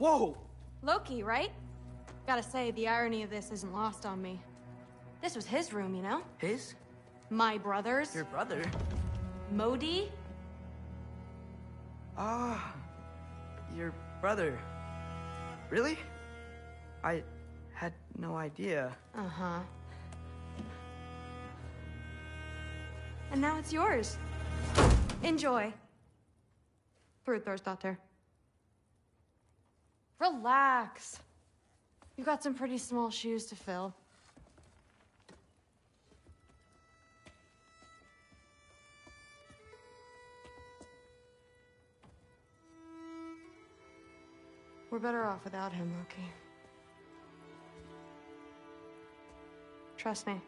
Whoa! Loki, right? Gotta say, the irony of this isn't lost on me. This was his room, you know? His? My brother's. Your brother? Modi? Ah, your brother. Really? I had no idea. Uh-huh. And now it's yours. Enjoy. Daughter. Relax. You've got some pretty small shoes to fill. We're better off without him, Loki. Trust me.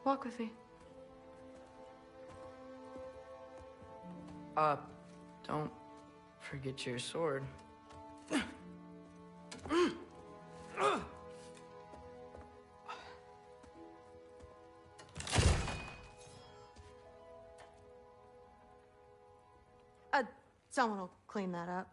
Walk with me. Don't forget your sword. Someone will clean that up.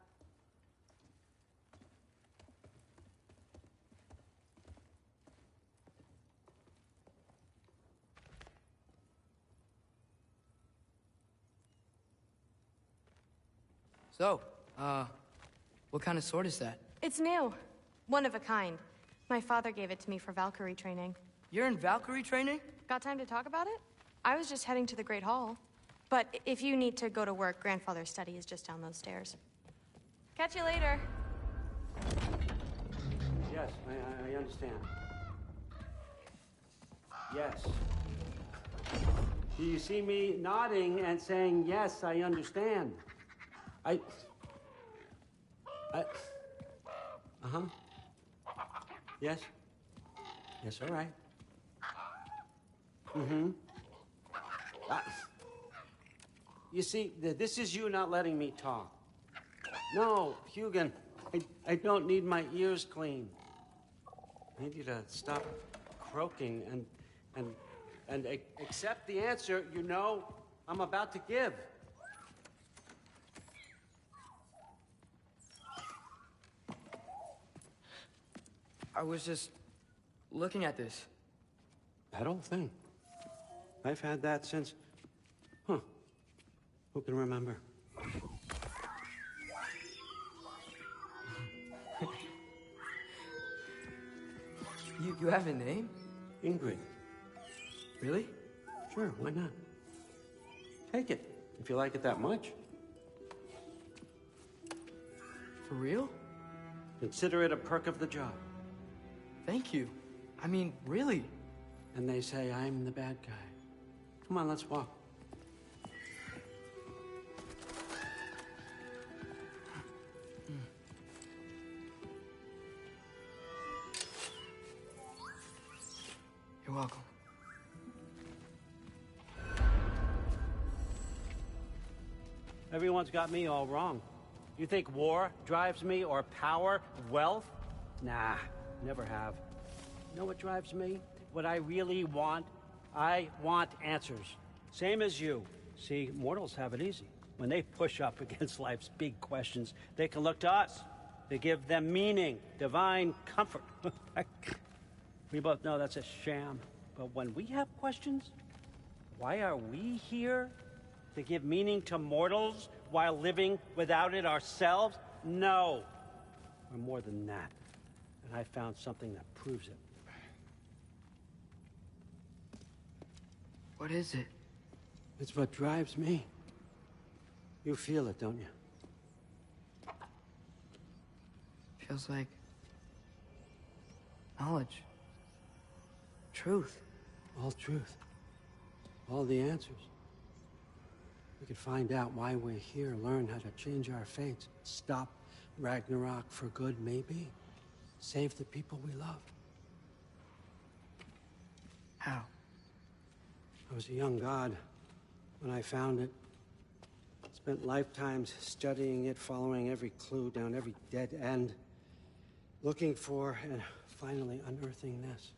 So, what kind of sword is that? It's new. One of a kind. My father gave it to me for Valkyrie training. You're in Valkyrie training? Got time to talk about it? I was just heading to the Great Hall. But if you need to go to work, Grandfather's study is just down those stairs. Catch you later. Yes, I understand. Yes. Do you see me nodding and saying, yes, I understand? Uh-huh. Yes? Yes, all right. Mm-hmm. You see, this is you not letting me talk. No, Hugin, I don't need my ears cleaned. I need you to stop croaking and accept the answer you know I'm about to give. I was just looking at this. That old thing. I've had that since... Who can remember? You have a name? Ingrid. Really? Sure, why not? Take it, if you like it that much. For real? Consider it a perk of the job. Thank you. I mean, really. And they say I'm the bad guy. Come on, let's walk. You're welcome. Everyone's got me all wrong. You think war drives me, or power, wealth? Nah, never have. You know what drives me? What I really want? I want answers. Same as you. See, mortals have it easy. When they push up against life's big questions, they can look to us. They give them meaning, divine comfort. We both know that's a sham. But when we have questions, why are we here? To give meaning to mortals while living without it ourselves? No. We're more than that. And I found something that proves it. What is it? It's what drives me. You feel it, don't you? Feels like knowledge. Truth. All truth. All the answers. We could find out why we're here, learn how to change our fates, stop Ragnarok for good, maybe. Save the people we love. How? I was a young god when I found it. Spent lifetimes studying it, following every clue down every dead end, looking for and finally unearthing this.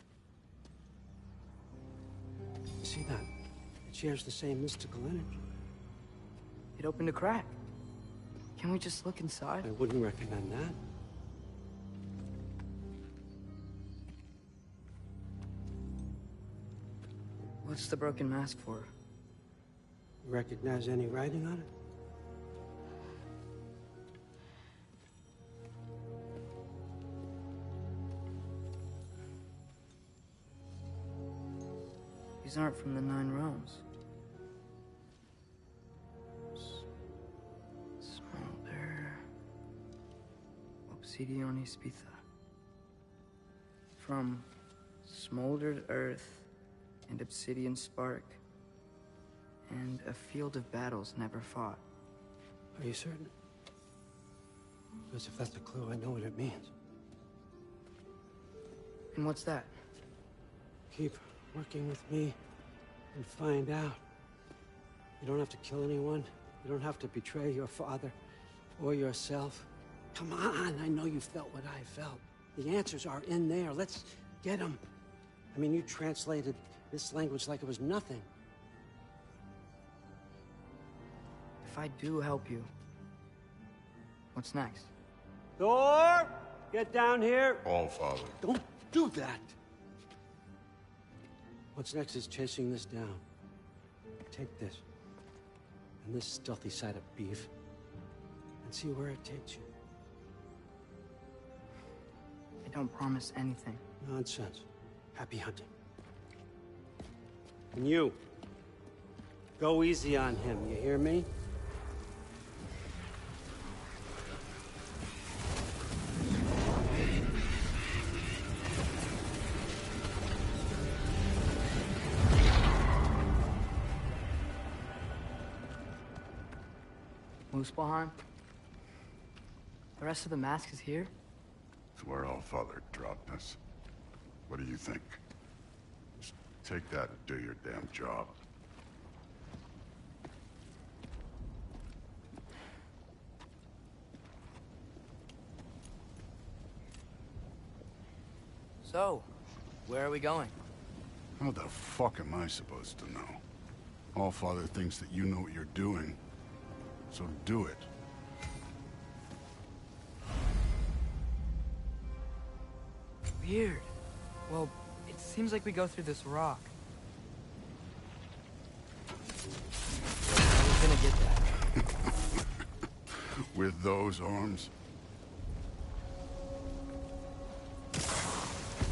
You see that? It shares the same mystical energy. It opened a crack. Can we just look inside? I wouldn't recommend that. What's the broken mask for? You recognize any writing on it? These aren't from the Nine Realms. Smolder. Obsidione Spitha. From smoldered earth and obsidian spark, and a field of battles never fought. Are you certain? Because if that's a clue, I know what it means. And what's that? Keep working with me and find out. You don't have to kill anyone. You don't have to betray your father or yourself. Come on, I know you felt what I felt. The answers are in there. Let's get them. I mean, you translated this language like it was nothing. If I do help you, what's next? Thor! Get down here! All Father. Don't do that! What's next is chasing this down. Take this, and this stealthy side of beef, and see where it takes you. I don't promise anything. Nonsense. Happy hunting. And you, go easy on him, you hear me? Muspelheim? The rest of the mask is here? It's where All Father dropped us. What do you think? Just take that and do your damn job. So, where are we going? How the fuck am I supposed to know? All Father thinks that you know what you're doing, so do it. Weird. Well, it seems like we go through this rock. We're gonna get that. With those arms?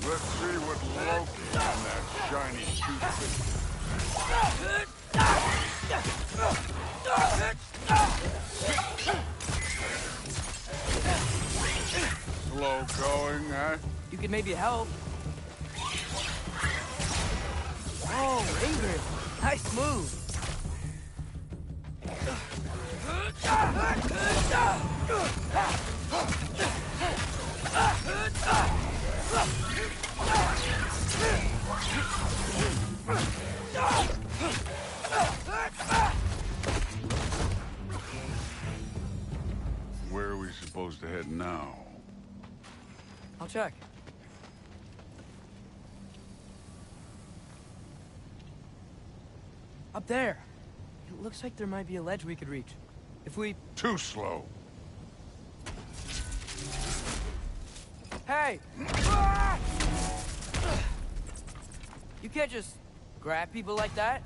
Let's see what Loki and that shiny toothpick. Slow going, huh? You could maybe help. Oh, Ingrid. Nice move. Where are we supposed to head now? I'll check. Up there. It looks like there might be a ledge we could reach. If we... Too slow. Hey! You can't just grab people like that.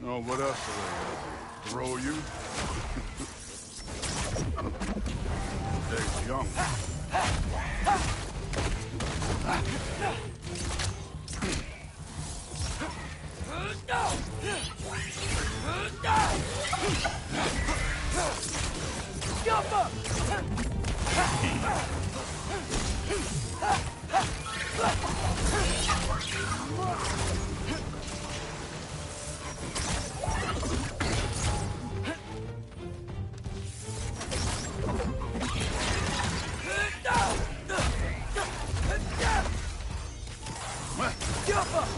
Oh, what else are they gonna do? Throw you? They're young. Jump up! Jump up!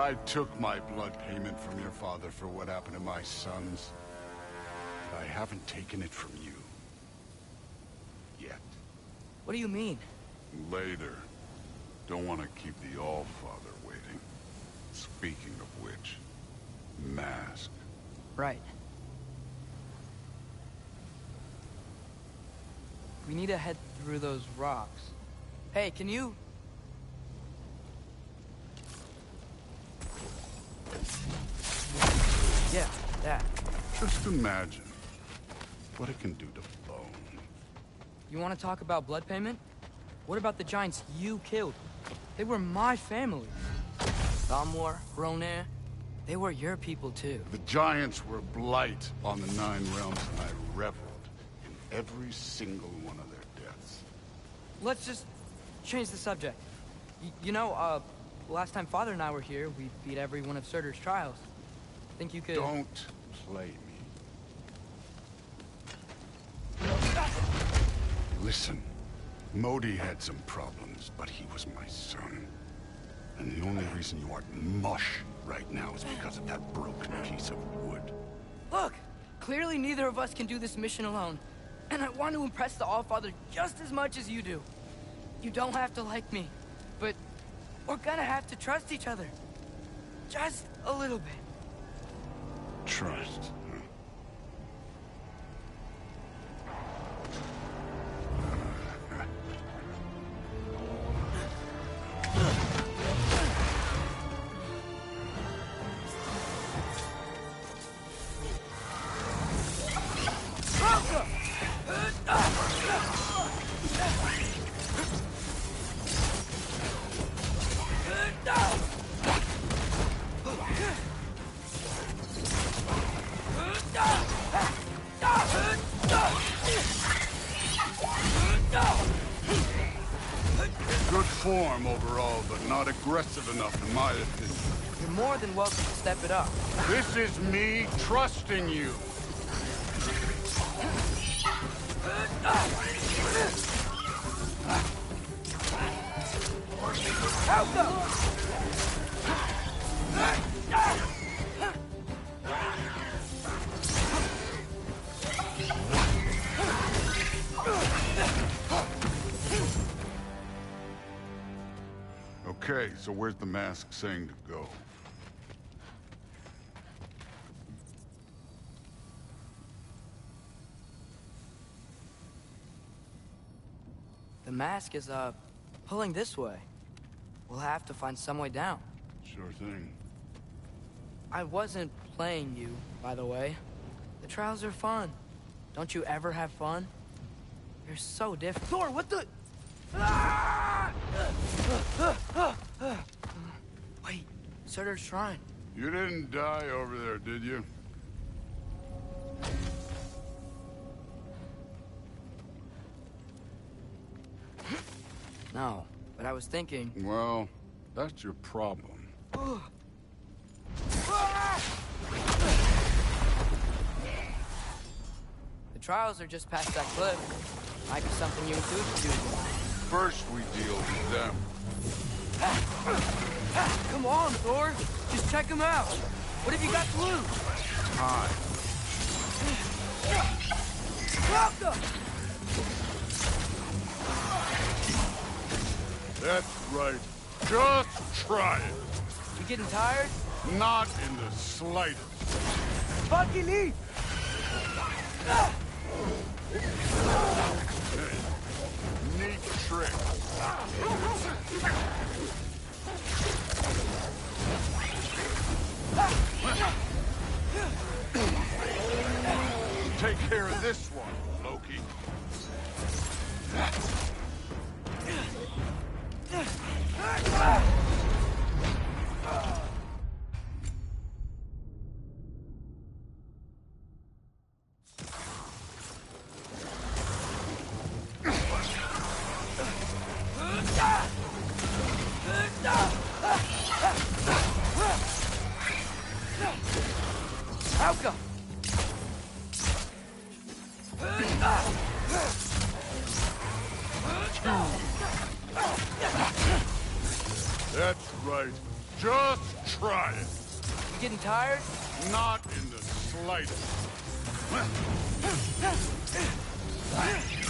I took my blood payment from your father for what happened to my sons. But I haven't taken it from you. Yet. What do you mean? Later. Don't want to keep the Allfather waiting. Speaking of which, mask. Right. We need to head through those rocks. Hey, can you... Yeah, that. Just imagine what it can do to bone. You want to talk about blood payment? What about the giants you killed? They were my family. Thamor, Hrungnir, they were your people too. The giants were blight on the Nine Realms, and I reveled in every single one of their deaths. Let's just change the subject. You know, last time Father and I were here, we beat every one of Surtur's trials. Think you could... Don't play me. Listen, Modi had some problems, but he was my son. And the only reason you aren't mush right now is because of that broken piece of wood. Look! Clearly neither of us can do this mission alone. And I want to impress the Allfather just as much as you do. You don't have to like me, but we're gonna have to trust each other. Just a little bit. Trust. Huh? Good form overall, but not aggressive enough in my opinion. You're more than welcome to step it up. This is me trusting you. Okay, so where's the mask saying to go? The mask is, pulling this way. We'll have to find some way down. Sure thing. I wasn't playing you, by the way. The trials are fun. Don't you ever have fun? You're so different. Thor, what the... Ah! Wait, Surtur's shrine. You didn't die over there, did you? No, but I was thinking... Well, that's your problem. The trials are just past that cliff. Might be something you and Dude could do. First we deal with them. Come on, Thor. Just check them out. What have you got to lose? Time. Welcome! That's right. Just try it. You getting tired? Not in the slightest. Bucky, leave! Neat trick. Take care of this one, Loki. Helga! That's right. Just try it. You getting tired? Not in the slightest.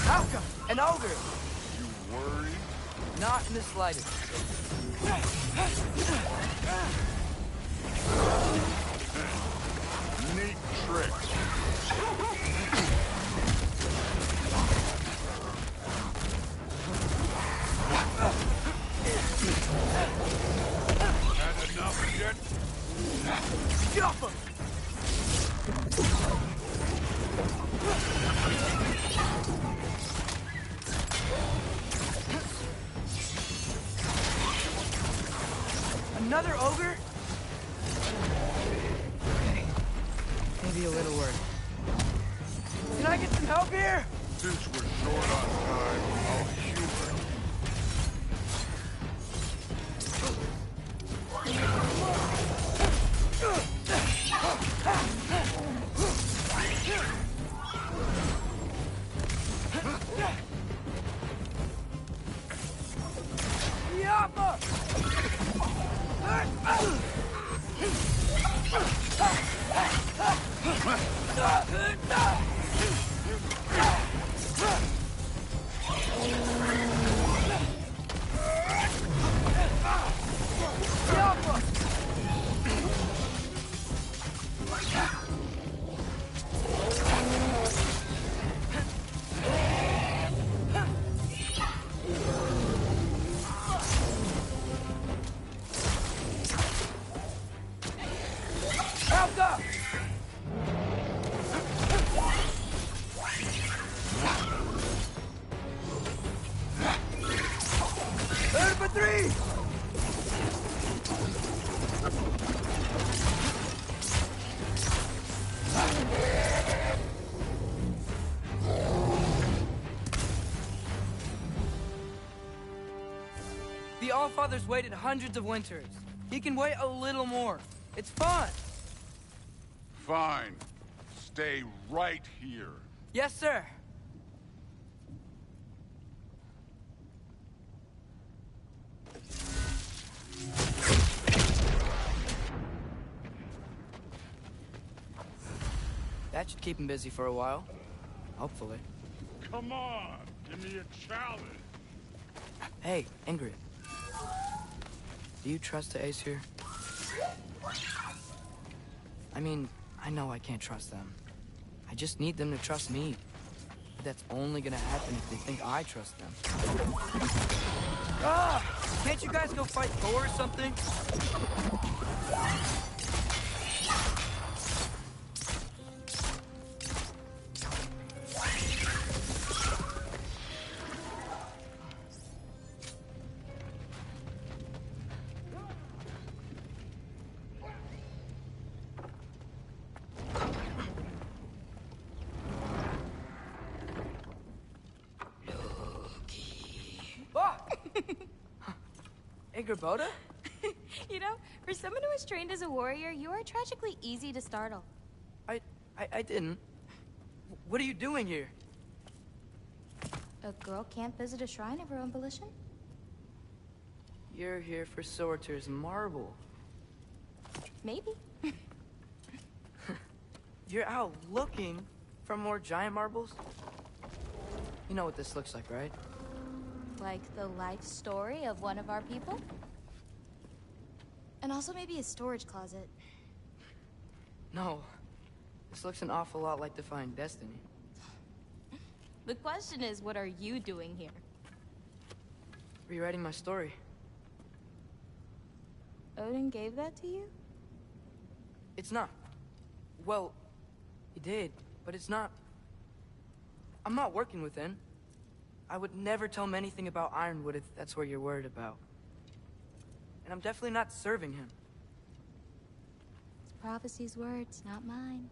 How come? An ogre! You worried? Not in the slightest. Neat trick. Had enough yet? Jump him! Another ogre? Okay. Maybe a little work. Can I get some help here? Since we're short on time, I'll humor you. Yappa! The Allfather's waited hundreds of winters. He can wait a little more. It's fun. Fine. Stay right here. Yes, sir. That should keep him busy for a while. Hopefully. Come on, give me a challenge. Hey, Ingrid. Do you trust the Ace here? I mean, I know I can't trust them. I just need them to trust me. But that's only gonna happen if they think I trust them. Ah! Can't you guys go fight Thor or something? Boda? You know, for someone who is trained as a warrior, you are tragically easy to startle. I didn't. What are you doing here? A girl can't visit a shrine of her own volition? You're here for Sorter's marble. Maybe. You're out looking for more giant marbles? You know what this looks like, right? Like the life story of one of our people? And also maybe a storage closet. No. This looks an awful lot like Defying Destiny. The question is, what are you doing here? Rewriting my story. Odin gave that to you? It's not. Well, he did, but it's not. I'm not working with him. I would never tell him anything about Ironwood if that's what you're worried about. And I'm definitely not serving him. It's prophecy's words, not mine.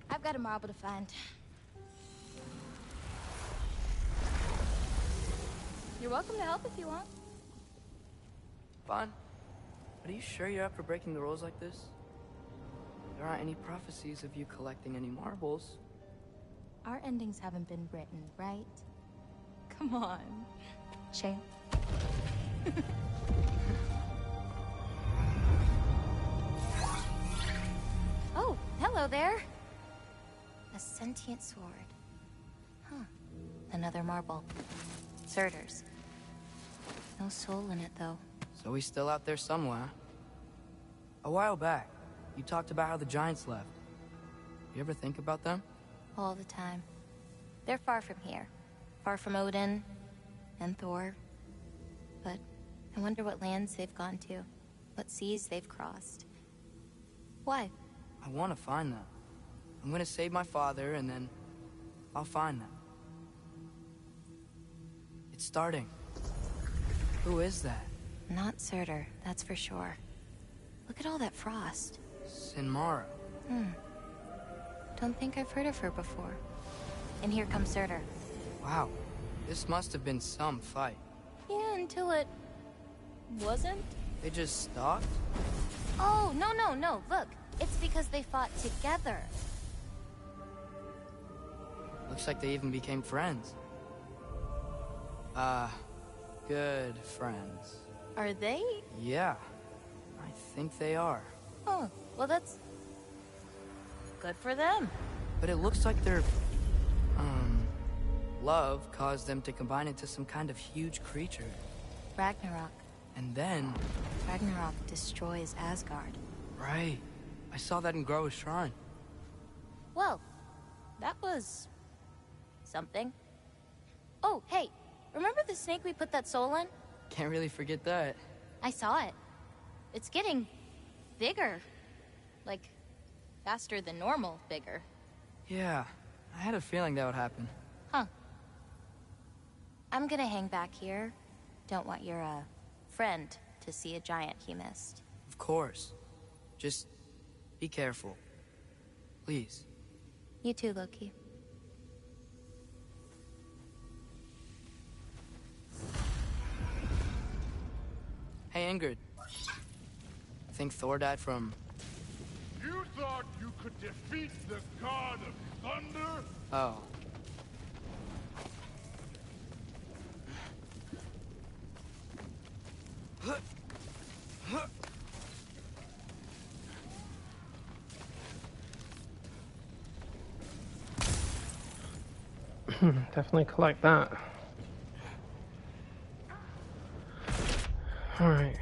I've got a marble to find. You're welcome to help if you want. Fine. But are you sure you're up for breaking the rules like this? There aren't any prophecies of you collecting any marbles. Our endings haven't been written, right? Come on, champ. Hello there. A sentient sword. Huh. Another marble. Surtur's. No soul in it, though. So he's still out there somewhere. A while back, you talked about how the giants left. You ever think about them? All the time. They're far from here. Far from Odin and Thor. But I wonder what lands they've gone to. What seas they've crossed. Why? I want to find them. I'm gonna save my father, and then I'll find them. It's starting. Who is that? Not Surtur, that's for sure. Look at all that frost. Sinmara. Don't think I've heard of her before. And here comes Surtur. Wow. This must have been some fight. Yeah, until it... wasn't? They just stopped? Oh, no. Look, it's because they fought together. Looks like they even became friends. Good friends. Are they? Yeah, I think they are. Oh, well that's... good for them. But it looks like their, love caused them to combine into some kind of huge creature. Ragnarok. And then... Ragnarok destroys Asgard. Right. I saw that in Groa's shrine. Well, that was... something. Oh, hey, remember the snake we put that soul in? Can't really forget that. I saw it. It's getting... bigger. Like, faster than normal bigger. Yeah, I had a feeling that would happen. Huh. I'm gonna hang back here. Don't want your, friend to see a giant he missed. Of course. Just be careful. Please. You too, Loki. Hey, Ingrid. Think Thor died from... You thought you could defeat the god of thunder? Oh. Definitely collect that. Alright.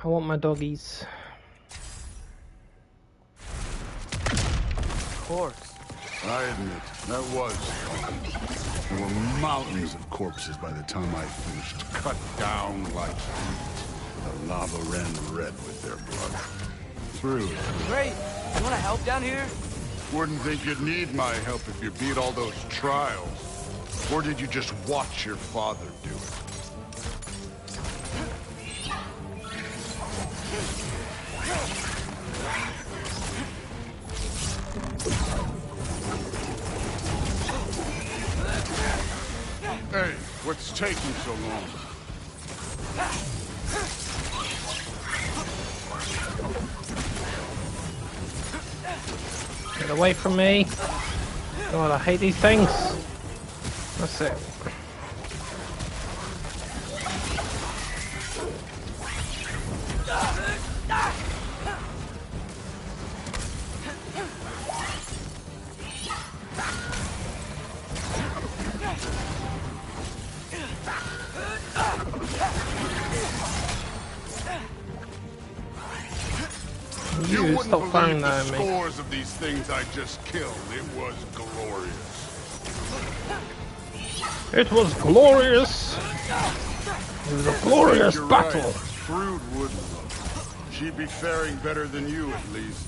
I want my doggies. Of course. I admit, that was fun. There were mountains of corpses by the time I finished, cut down like meat. The lava ran red with their blood. Through. Great! You wanna help down here? Wouldn't think you'd need my help if you beat all those trials. Or did you just watch your father do it? Hey, what's taking so long? Get away from me. God, I hate these things. That's it. You stop firing that at me. Scores of these things I just killed. It was glorious. It was glorious. It was a glorious You're battle. right. Brood wouldn't look. She'd be faring better than you, at least.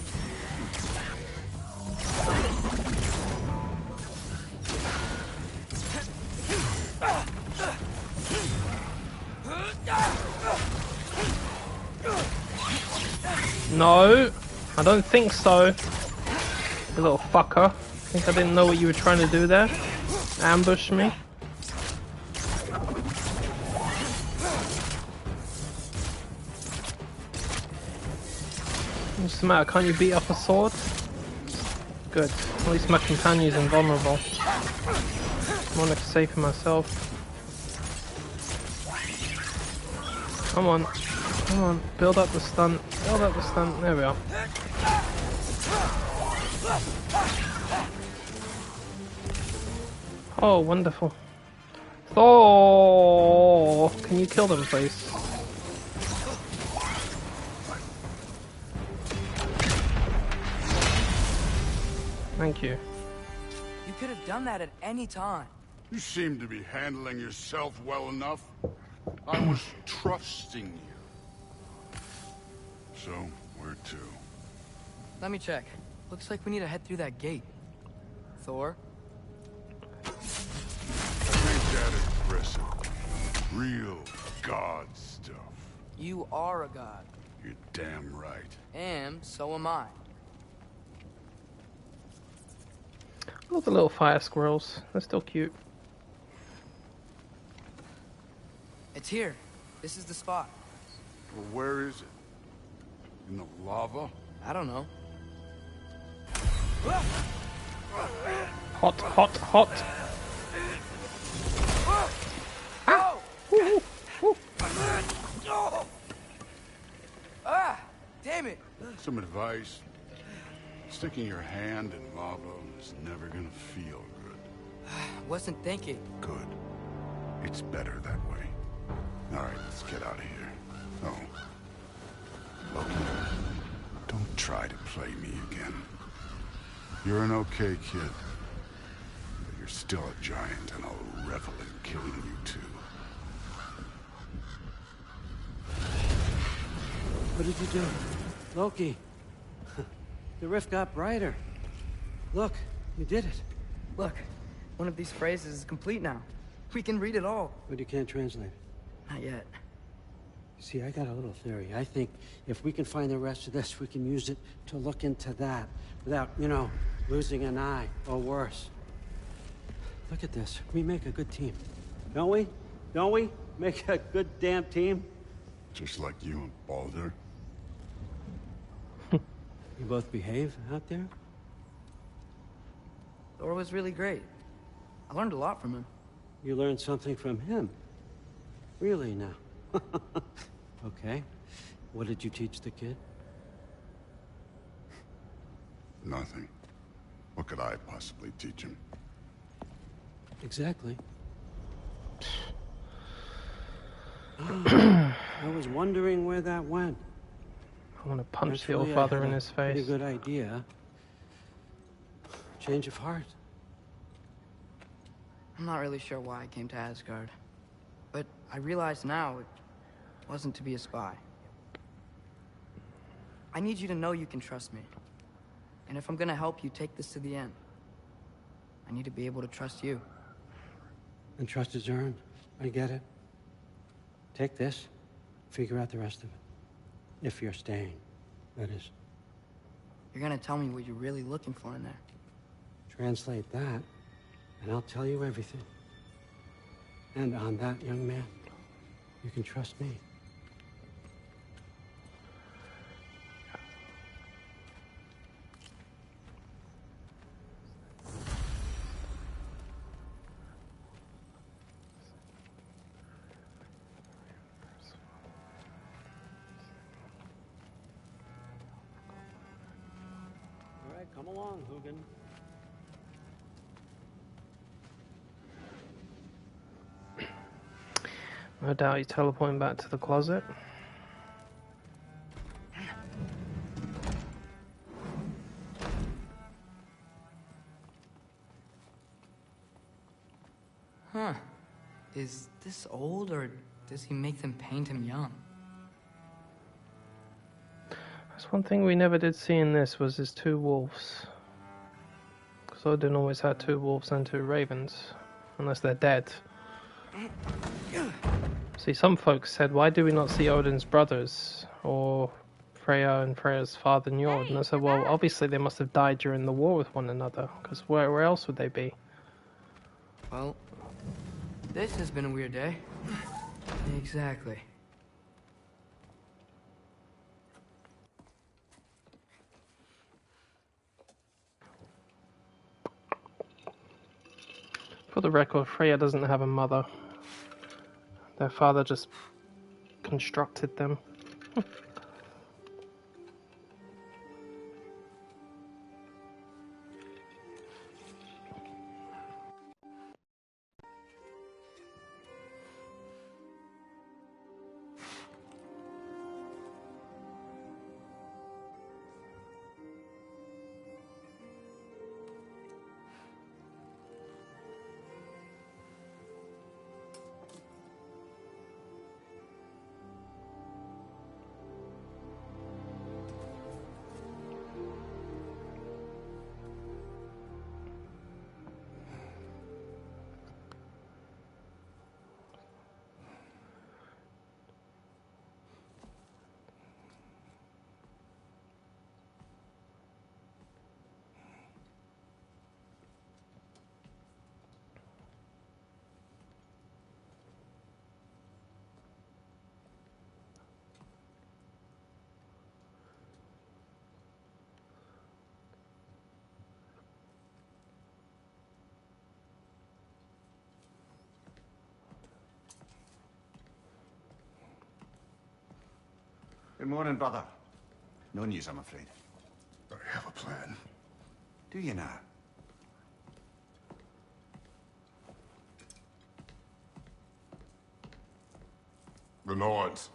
No, I don't think so. You little fucker. Think I didn't know what you were trying to do there? Ambush me? What's the matter? Can't you beat up a sword? Good. At least my companion's invulnerable. I want to save for myself. Come on. Come on. Build up the stunt. Build up the stunt. There we are. Oh, wonderful. Thor! Can you kill them, please? Thank you. You could have done that at any time. You seem to be handling yourself well enough. I was trusting you. So, where to? Let me check. Looks like we need to head through that gate. Thor? Ain't that impressive? Real god stuff. You are a god. You're damn right. And so am I. All the little fire squirrels. They're still cute. It's here. This is the spot. Well, where is it? In the lava? I don't know. Hot, hot, hot. Ah! Ooh, ooh. Ah! Damn it! Some advice. Sticking your hand in lava is never gonna feel good. Wasn't thinking. Good. It's better that way. Alright, let's get out of here. Oh. Loki, don't try to play me again. You're an okay kid. But you're still a giant, and I'll revel in killing you too. What did you do? Loki. The rift got brighter. Look, you did it. Look, one of these phrases is complete now. We can read it all. But you can't translate it. Not yet. See, I got a little theory. I think if we can find the rest of this, we can use it to look into that without, you know, losing an eye or worse. Look at this. We make a good team. Don't we? Don't we? Make a good damn team? Just like you and Baldur. You both behave out there? Thor was really great. I learned a lot from him. You learned something from him? Really now? Okay. What did you teach the kid? Nothing. What could I possibly teach him? Exactly. I was wondering where that went. I want to punch the Naturally, old father I had in a his pretty face. good idea. Change of heart. I'm not really sure why I came to Asgard. But I realize now it wasn't to be a spy. I need you to know you can trust me. And if I'm gonna help you take this to the end, I need to be able to trust you. And trust is earned. I get it. Take this. Figure out the rest of it. If you're staying, that is. You're gonna tell me what you're really looking for in there. Translate that, and I'll tell you everything. And on that, young man, you can trust me. All right, come along, Hugin. No doubt he's teleporting back to the closet. Huh. Is this old, or does he make them paint him young? That's one thing we never did see in this was his two wolves. Because Odin always had two wolves and two ravens. Unless they're dead. See, some folks said, why do we not see Odin's brothers? Or Freya and Freya's father Njord? And I said, well, obviously they must have died during the war with one another. Because where else would they be? Well, this has been a weird day. Exactly. For the record, Freya doesn't have a mother. Their father just constructed them. Good morning, brother. No news, I'm afraid. I have a plan. Do you now? The Nords.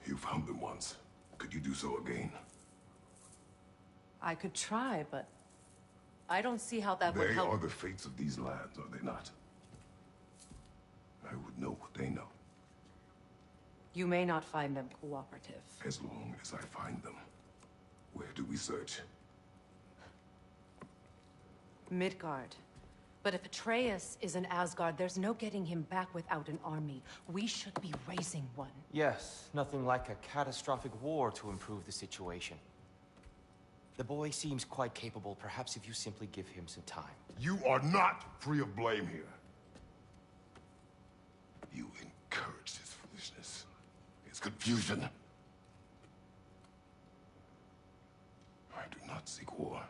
You found them once. Could you do so again? I could try, but I don't see how that would They help. are the fates of these lands, are they not? I would know what they know, You may not find them cooperative. as long as I find them. Where do we search? Midgard. But if Atreus is in Asgard, there's no getting him back without an army. We should be raising one. Yes, nothing like a catastrophic war to improve the situation. The boy seems quite capable. Perhaps if you simply give him some time. You are not free of blame here. You encouraged his foolishness, his confusion. I do not seek war.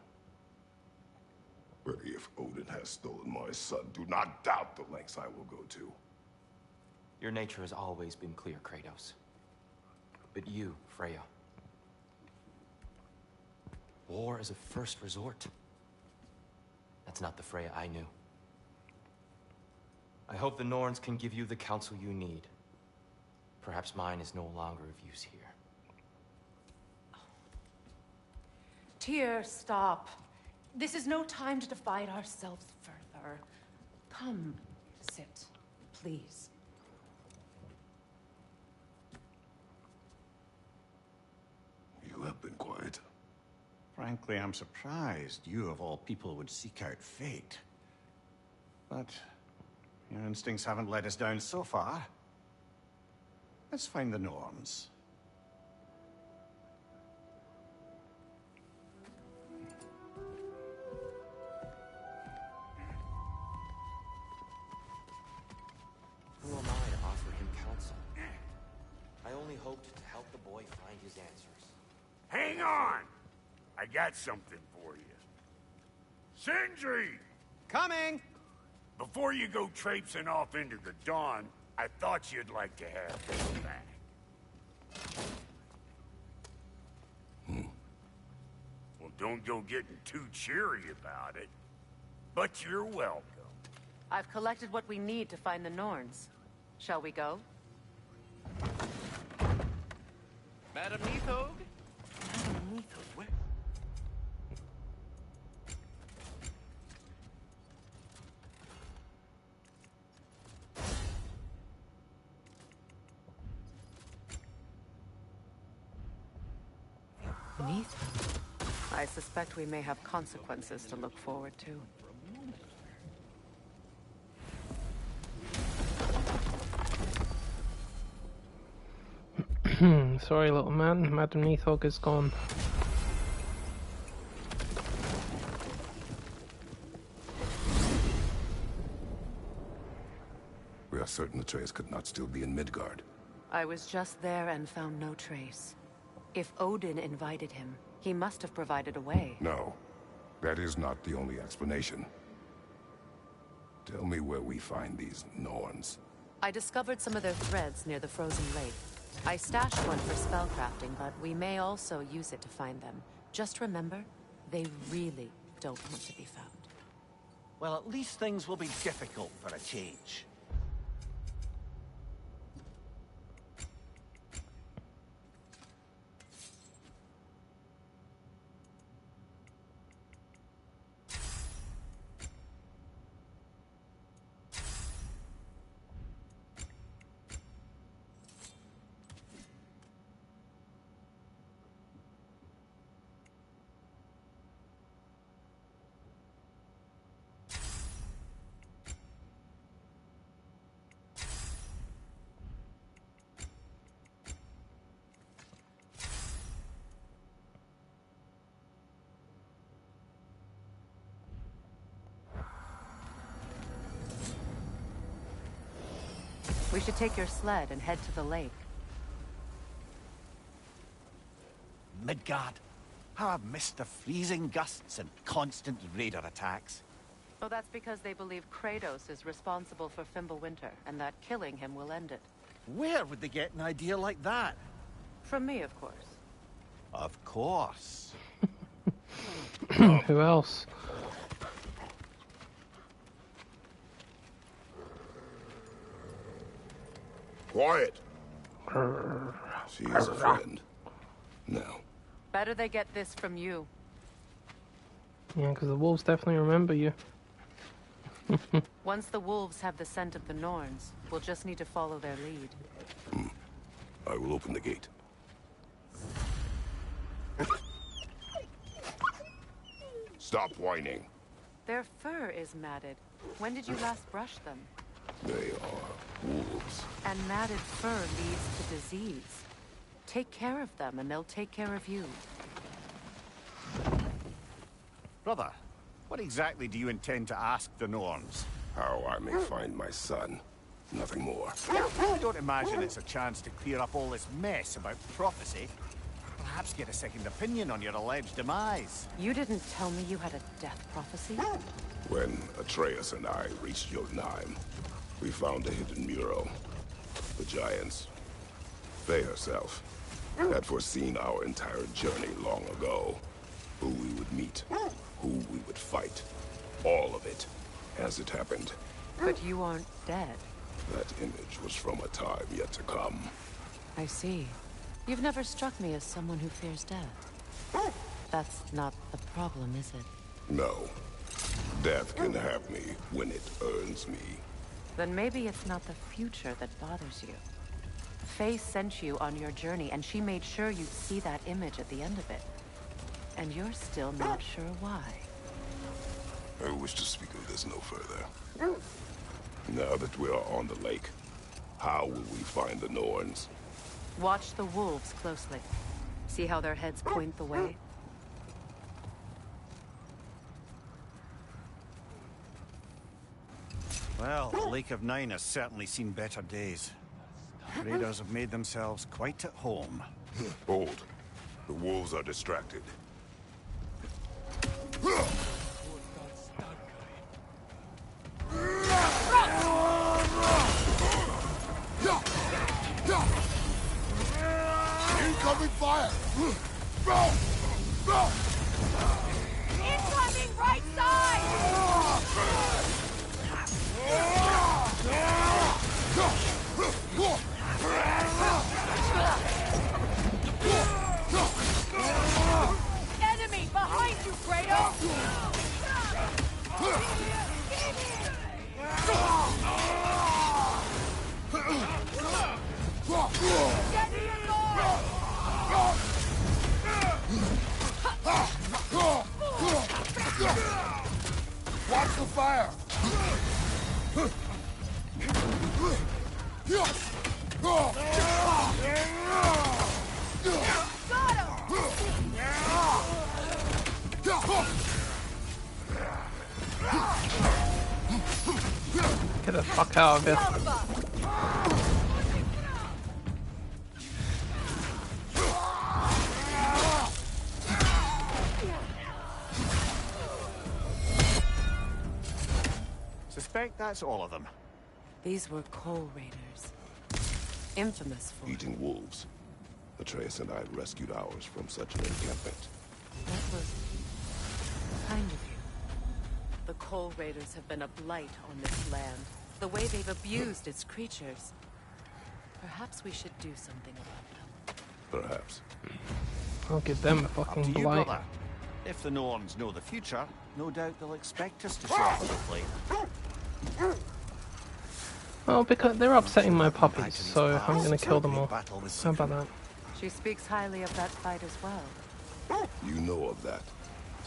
But if Odin has stolen my son, do not doubt the lengths I will go to. Your nature has always been clear, Kratos. But you, Freya. War is a first resort. That's not the Freya I knew. I hope the Norns can give you the counsel you need. Perhaps mine is no longer of use here. Tyr, stop. This is no time to divide ourselves further. Come, sit, please. You have been quiet. Frankly, I'm surprised you, of all people, would seek out fate. But your instincts haven't let us down so far. Let's find the Norns. Who am I to offer him counsel? I only hoped to help the boy find his answers. Hang on! I got something for you. Sindri! Coming! Before you go traipsing off into the dawn, I thought you'd like to have this back. Well, don't go getting too cheery about it. But you're welcome. I've collected what we need to find the Norns. Shall we go? Madam Neathog? Madam Neathog, where? Neathog. I suspect we may have consequences to look forward to. Sorry, little man. Madam Neathog is gone. We are certain Atreus could not still be in Midgard. I was just there and found no trace. If Odin invited him, he must have provided a way. No, that is not the only explanation. Tell me where we find these Norns. I discovered some of their threads near the frozen lake. I stashed one for spellcrafting, but we may also use it to find them. Just remember, they really don't want to be found. Well, at least things will be difficult for a change. We should take your sled and head to the lake. Midgard. How I've missed the freezing gusts and constant raider attacks. Oh, that's because they believe Kratos is responsible for Fimbulwinter, and that killing him will end it. Where would they get an idea like that? From me, of course. Of course. Who else? Quiet. She is a friend. Now. Better they get this from you. Yeah, because the wolves definitely remember you. Once the wolves have the scent of the Norns, we'll just need to follow their lead. I will open the gate. Stop whining. Their fur is matted. When did you last brush them? They are wolves. And matted fur leads to disease. Take care of them, and they'll take care of you. Brother, what exactly do you intend to ask the Norns? How I may find my son. Nothing more. I don't imagine it's a chance to clear up all this mess about prophecy. Perhaps get a second opinion on your alleged demise. You didn't tell me you had a death prophecy? When Atreus and I reached Jotunheim, we found a hidden mural. The Giants, Faye herself, had foreseen our entire journey long ago. Who we would meet, who we would fight. All of it, as it happened. But you aren't dead. That image was from a time yet to come. I see. You've never struck me as someone who fears death. That's not the problem, is it? No. Death can have me when it earns me. Then maybe it's not the future that bothers you. Faye sent you on your journey, and she made sure you'd see that image at the end of it. And you're still not sure why. I wish to speak of this no further. Now that we are on the lake, how will we find the Norns? Watch the wolves closely. See how their heads point the way? Well, the Lake of Nine has certainly seen better days. Raiders have made themselves quite at home. Hold. The wolves are distracted. Incoming fire! Incoming right side! Enemy behind you, Kratos! Watch the fire! Get the fuck out of here. Suspect that's all of them. These were coal raiders. Infamous for... Eating wolves. Atreus and I rescued ours from such an encampment. That was kind of you. The coal raiders have been a blight on this land. The way they've abused its creatures. Perhaps we should do something about them. Perhaps. I'll give them a Up to fucking you, blight. brother. If the Norns know the future, no doubt they'll expect us to show up swiftly. Oh, because they're upsetting my puppies, so I'm gonna kill them all. How about that? She speaks highly of that fight as well. You know of that.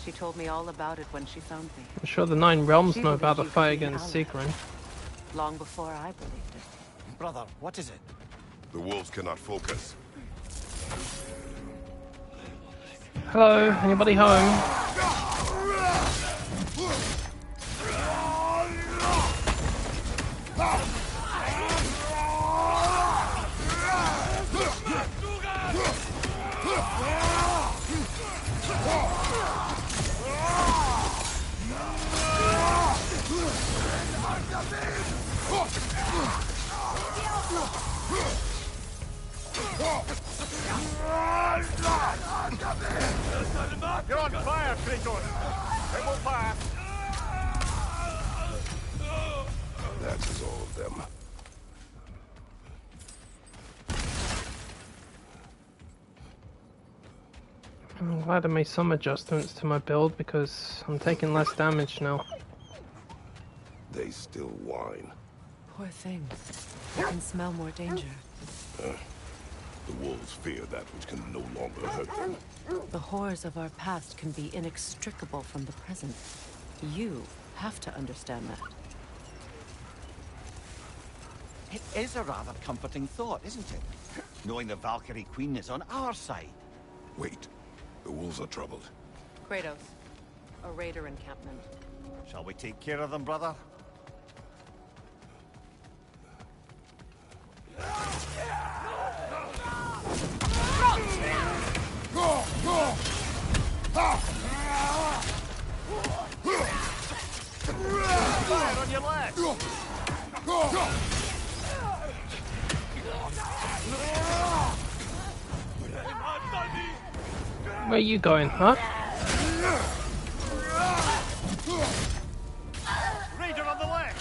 She told me all about it when she found me. I'm sure the Nine Realms She know about the believed you fight could be against ally. Sigrun. Long before I believed it. Brother, what is it? The wolves cannot focus. Hello, anybody home? I'm glad I made some adjustments to my build because I'm taking less damage now. They still whine. Poor things. They can smell more danger. The wolves fear that which can no longer hurt them. The horrors of our past can be inextricable from the present. You have to understand that. It is a rather comforting thought, isn't it? Knowing the Valkyrie Queen is on our side. Wait, the wolves are troubled. Kratos, a raider encampment. Shall we take care of them, brother? Fire on your left! Where are you going, huh? Raider on the left!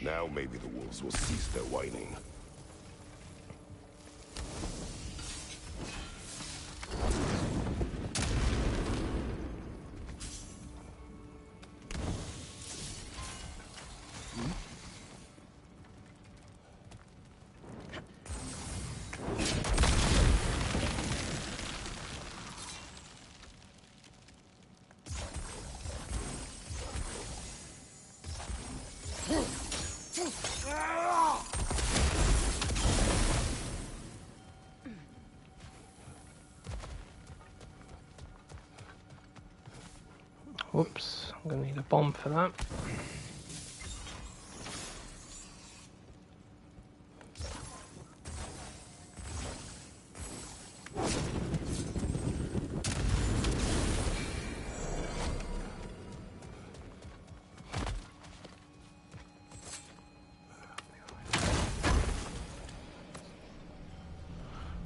Now maybe the wolves will cease their whining. Whoops, I'm gonna need a bomb for that.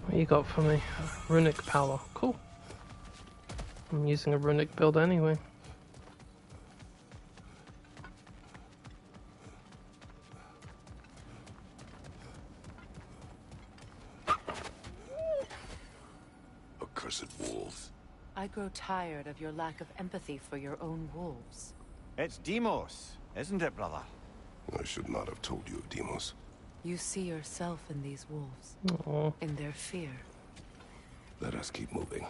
What you got for me? Runic power, cool. I'm using a runic build anyway. Accursed wolves. I grow tired of your lack of empathy for your own wolves. It's Deimos, isn't it, brother? I should not have told you of Deimos. You see yourself in these wolves. Aww. In their fear. Let us keep moving.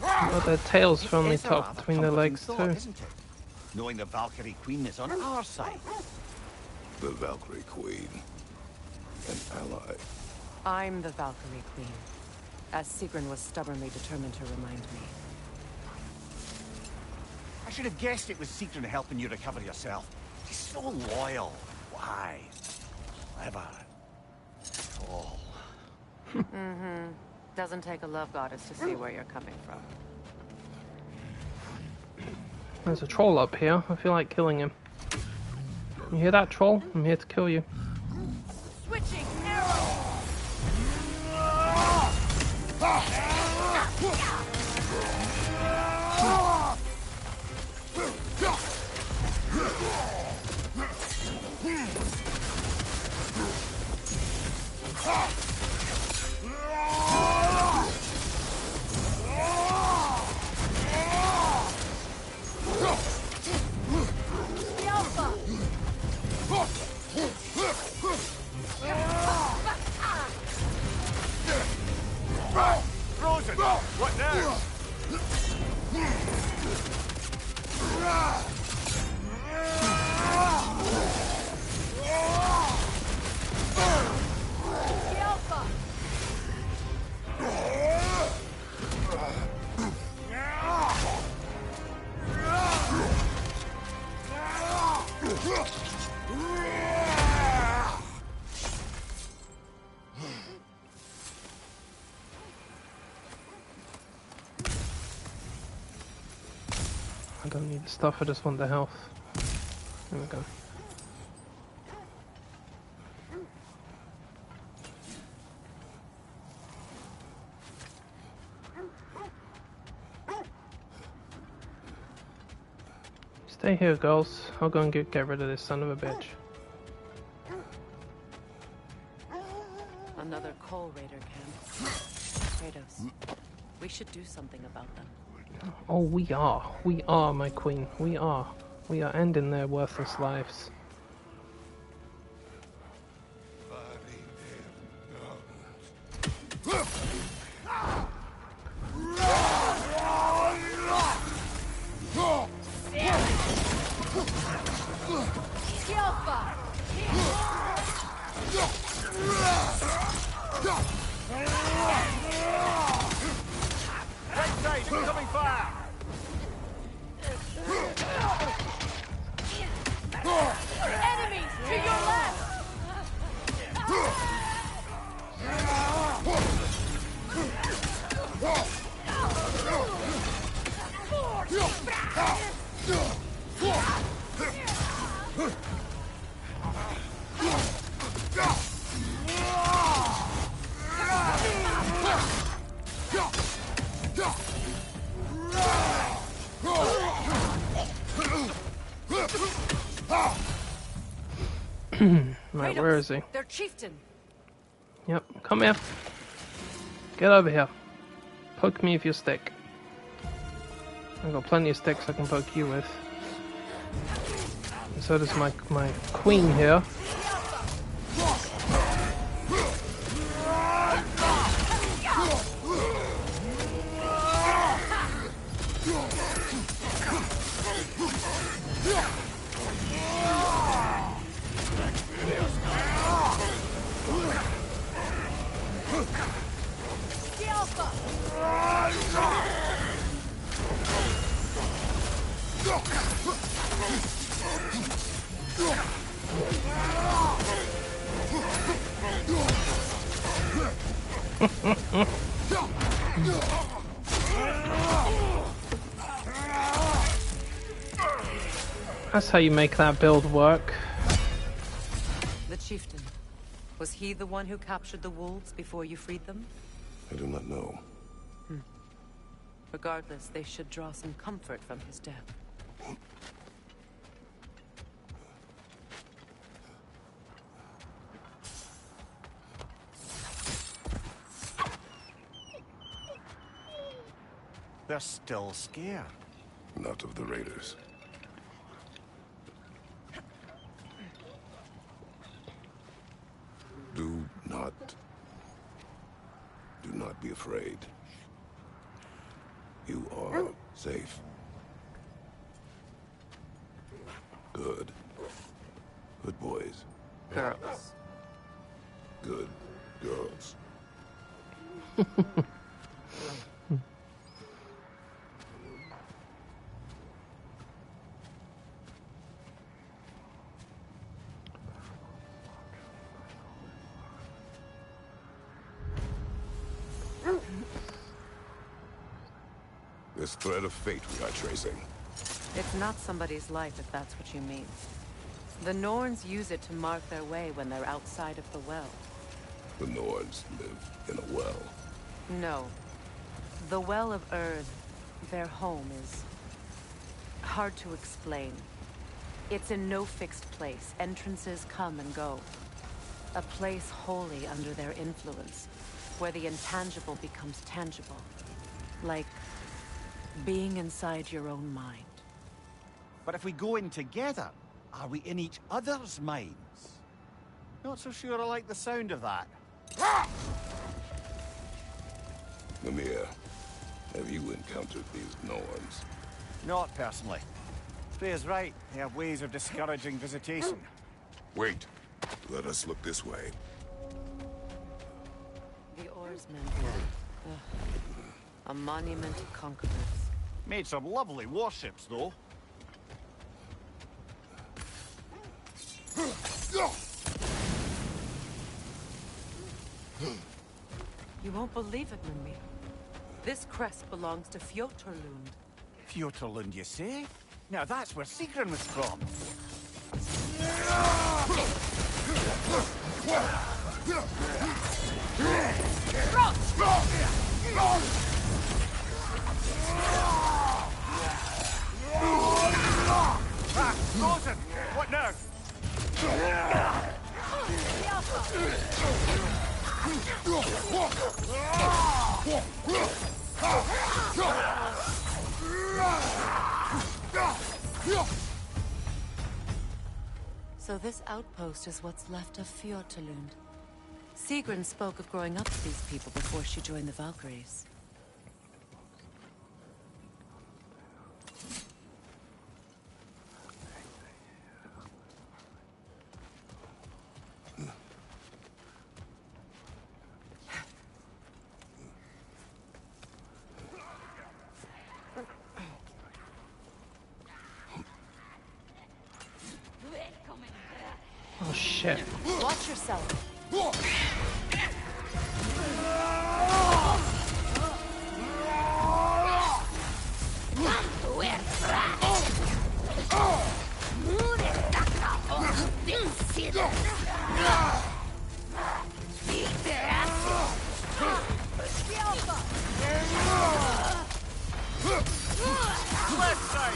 Oh, their tails firmly It's a tucked rather between their comforting legs thought, too. isn't it? Knowing the Valkyrie Queen is on our side. The Valkyrie Queen. An ally. I'm the Valkyrie Queen, as Sigrun was stubbornly determined to remind me. I should have guessed it was Sigrun helping you recover yourself. She's so loyal, wise, clever, tall. Mm-hmm. Doesn't take a love goddess to see where you're coming from. There's a troll up here. I feel like killing him. You hear that, troll? I'm here to kill you. Switching arrow. Frozen! What now? I don't need the stuff, I just want the health. There we go. Stay here, girls. I'll go and get rid of this son of a bitch. Another Coal Raider camp. Kratos, we should do something about them. Oh, we are, my queen. We are ending their worthless lives. Right, where is he? Their chieftain. Yep, come here. Get over here. Poke me with your stick. I've got plenty of sticks I can poke you with. And so does my queen here. That's how you make that build work. The chieftain. Was he the one who captured the wolves before you freed them? I do not know. Regardless, they should draw some comfort from his death. They're still scared. Not of the raiders. Do not be afraid. You are safe. Good. Good boys. Girls. Good girls. This thread of fate we are tracing. It's not somebody's life, if that's what you mean. The Norns use it to mark their way when they're outside of the well. The Nords live in a well. No. The Well of Earth, their home, is hard to explain. It's in no fixed place. Entrances come and go. A place wholly under their influence, where the intangible becomes tangible. Like being inside your own mind. But if we go in together, are we in each other's minds? Not so sure I like the sound of that. Mimir, have you encountered these Norns? Not personally. Freya's right. They have ways of discouraging visitation. Wait. Let us look this way. The oarsmen. A monument of conquerors. Made some lovely warships, though. You won't believe it, Mimir. This crest belongs to Fjotorlund. Fjortland, you say? Now that's where Sigrun was from. Frozen! What now? So this outpost is what's left of Fjortland. Sigrun spoke of growing up with these people before she joined the Valkyries. Oh shit. Watch yourself. Left side!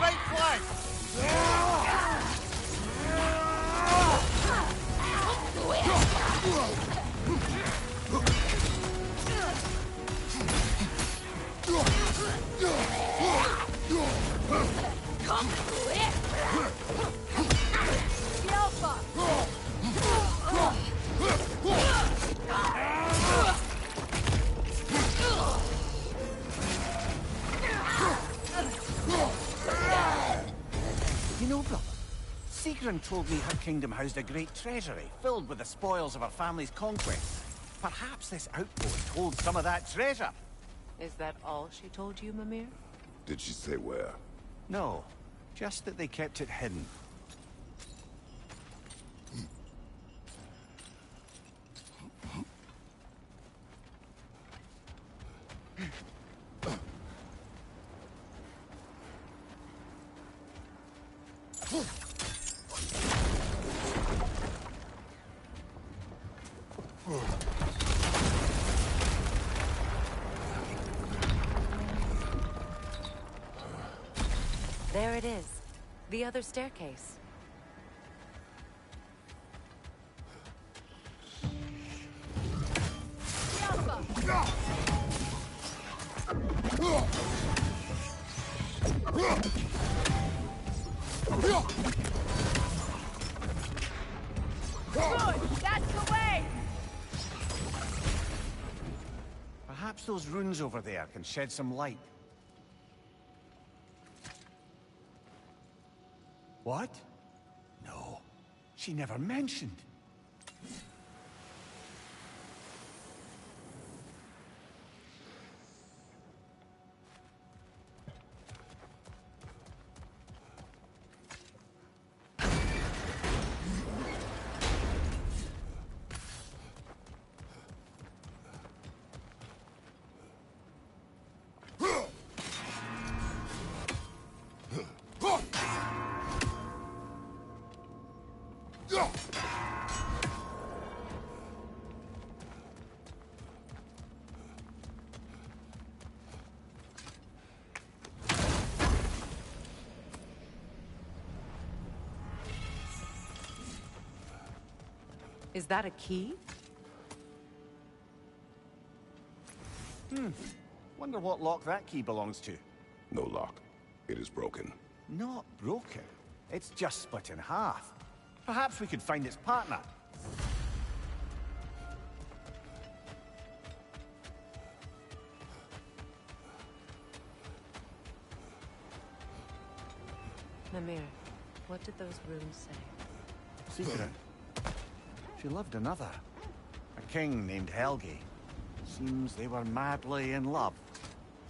Right flank! You know, brother, Sigrun told me her kingdom housed a great treasury filled with the spoils of her family's conquests. Perhaps this outpost holds some of that treasure. Is that all she told you, Mimir? Did she say where? No, just that they kept it hidden. There it is. The other staircase. Good! That's the way! Perhaps those runes over there can shed some light. What? No, she never mentioned. Is that a key? Wonder what lock that key belongs to. No lock. It is broken. Not broken. It's just split in half. Perhaps we could find its partner. Mimir, what did those runes say? Secret. She loved another. A king named Helgi. Seems they were madly in love.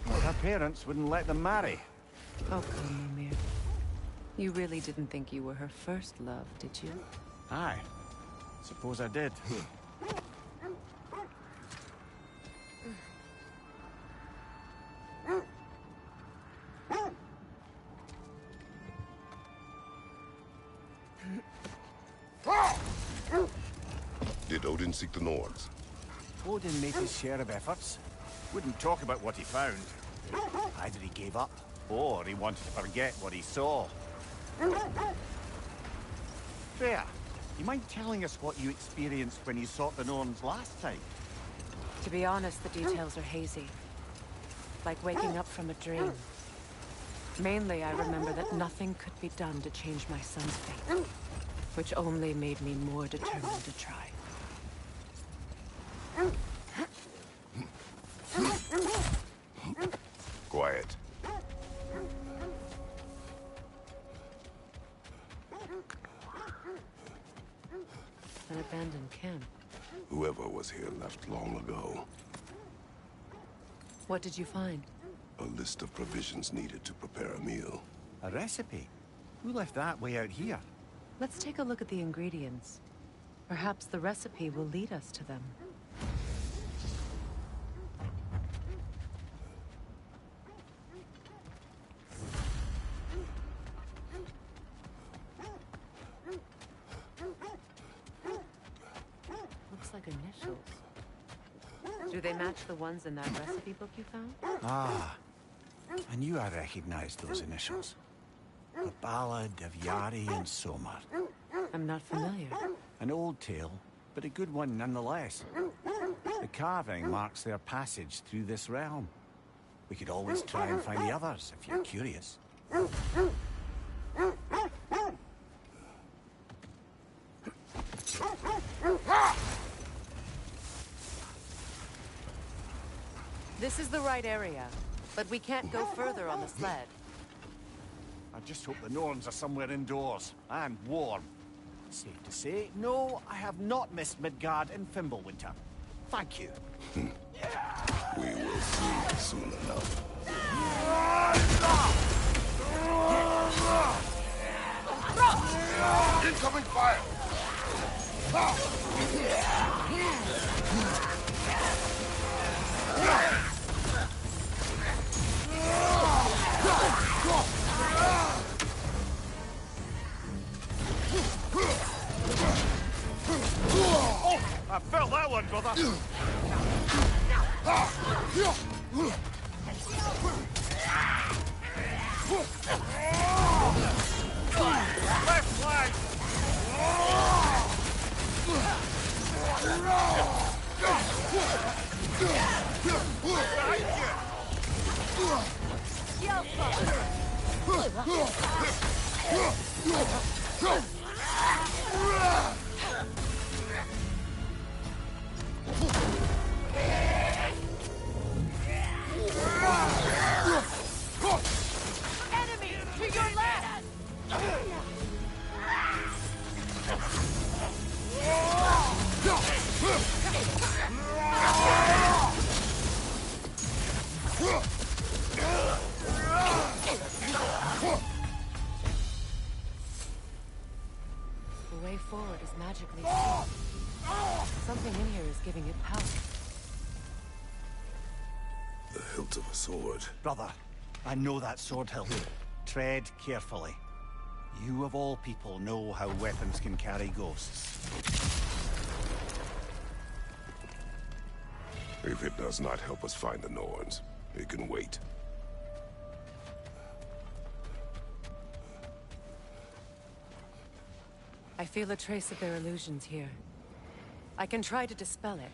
But her parents wouldn't let them marry. Oh, come, Mimir. You really didn't think you were her first love, did you? Aye. Suppose I did. Did Odin seek the Norns? Odin made his share of efforts. Wouldn't talk about what he found. Either he gave up, or he wanted to forget what he saw. Freya, you mind telling us what you experienced when you sought the Norns last time? To be honest, the details are hazy. Like waking up from a dream. Mainly, I remember that nothing could be done to change my son's fate. Which only made me more determined to try. Quiet. An abandoned camp. Whoever was here left long ago. What did you find? A list of provisions needed to prepare a meal. A recipe? Who left that way out here? Let's take a look at the ingredients. Perhaps the recipe will lead us to them. Looks like initials. Do they match the ones in that recipe book you found? Ah, I knew I recognized those initials. The Ballad of Yari and Somar. I'm not familiar. An old tale, but a good one nonetheless. The carving marks their passage through this realm. We could always try and find the others, if you're curious. This is the right area, but we can't go further on the sled. I just hope the Norns are somewhere indoors, and warm. Safe to say, no, I have not missed Midgard in Fimbulwinter. Thank you. We will see soon enough. Incoming fire! Oh, I felt that one, brother. Left flank. Enemy to your left! The way forward is magically sealed. Something in here is giving it power. The hilt of a sword. Brother, I know that sword hilt. Tread carefully. You of all people know how weapons can carry ghosts. If it does not help us find the Norns, it can wait. I feel a trace of their illusions here. I can try to dispel it.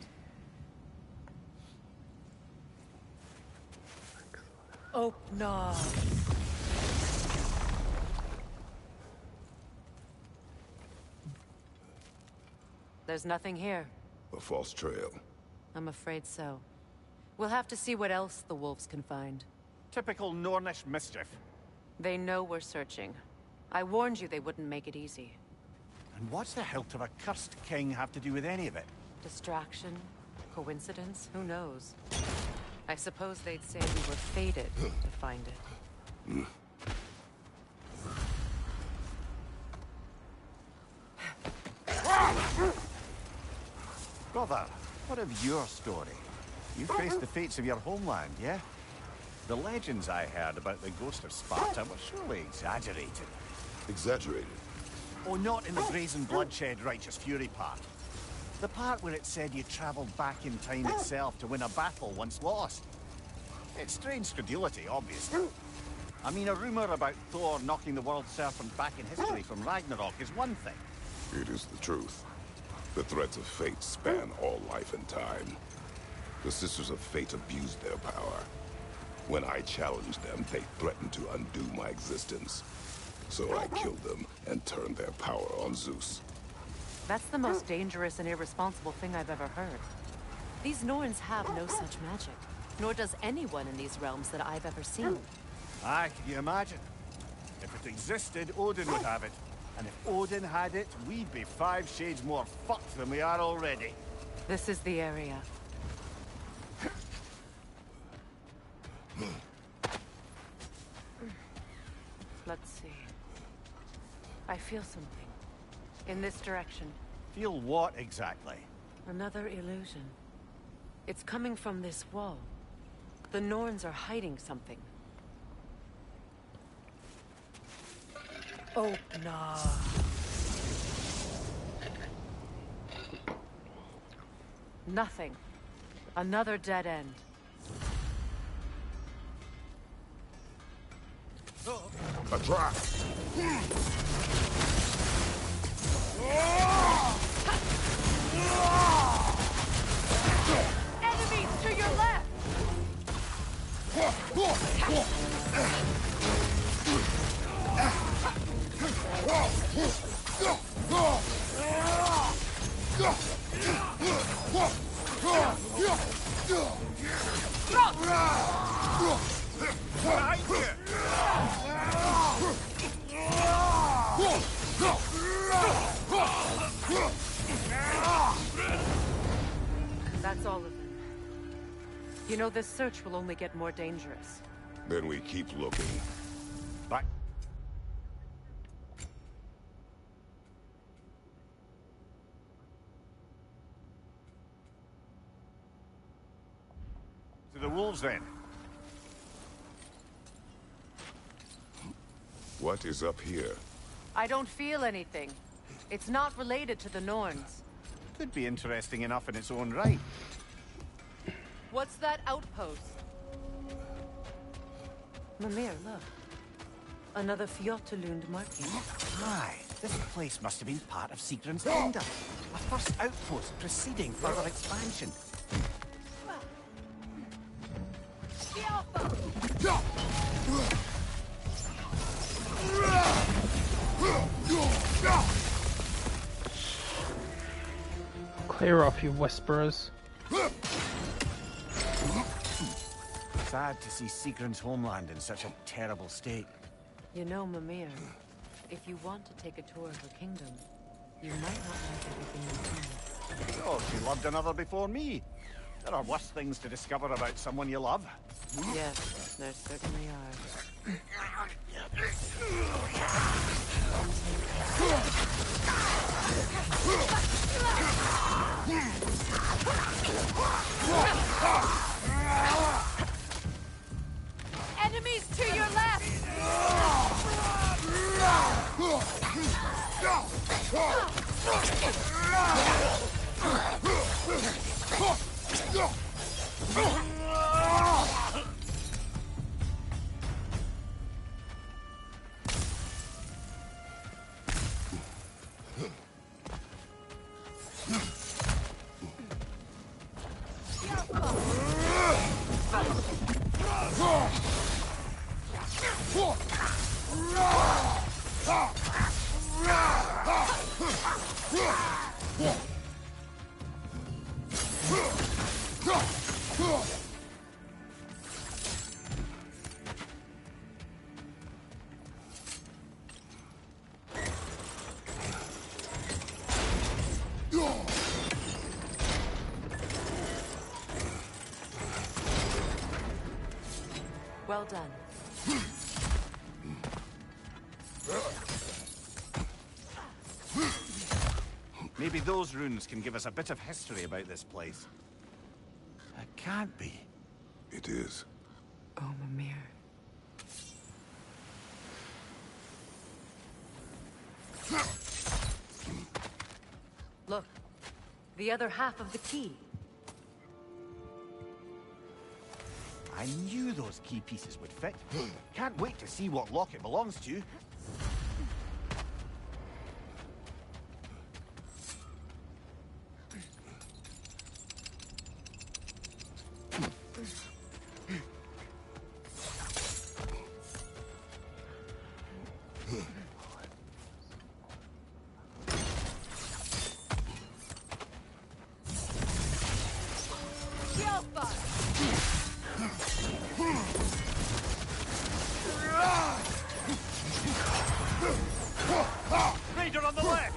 Oh, no. There's nothing here. A false trail. I'm afraid so. We'll have to see what else the wolves can find. Typical Nornish mischief. They know we're searching. I warned you they wouldn't make it easy. And what's the hilt of a cursed king have to do with any of it? Distraction? Coincidence? Who knows? I suppose they'd say we were fated to find it. Brother, what of your story? You faced the fates of your homeland, yeah? The legends I heard about the ghost of Sparta were surely exaggerated. Exaggerated? Oh, not in the brazen bloodshed righteous fury part. The part where it said you traveled back in time itself to win a battle once lost. It's strange credulity, obviously. I mean, a rumor about Thor knocking the world serpent back in history from Ragnarok is one thing. It is the truth. The threats of fate span all life and time. The Sisters of Fate abused their power. When I challenged them, they threatened to undo my existence. So I killed them and turned their power on Zeus. That's the most dangerous and irresponsible thing I've ever heard. These Norns have no such magic, nor does anyone in these realms that I've ever seen. Aye, can you imagine? If it existed, Odin would have it. And if Odin had it, we'd be 5 shades more fucked than we are already. This is the area. Let's see. I feel something. In this direction. Feel what exactly? Another illusion. It's coming from this wall. The Norns are hiding something. Oh, no. Nothing. Another dead end. A trap! Enemies to your left! That's all of them. You know, this search will only get more dangerous. Then we keep looking. Back. To the wolves, then. What is up here? I don't feel anything. It's not related to the Norns. Could be interesting enough in its own right. What's that outpost? Mimir, look. Another Fjotalund marking. Aye, this place must have been part of Sigrun's kingdom. A first outpost preceding further expansion. Clear off, you whisperers. Sad to see Sigrun's homeland in such a terrible state. You know, Mimir, if you want to take a tour of her kingdom, you might not like everything you find. Oh, she loved another before me. There are worse things to discover about someone you love. Yes, there certainly are. Enemies to your left! Well done. Maybe those runes can give us a bit of history about this place. It can't be. It is. Oh, Mimir. Look, the other half of the key. I knew those key pieces would fit. Can't wait to see what lock it belongs to. Raider on the left!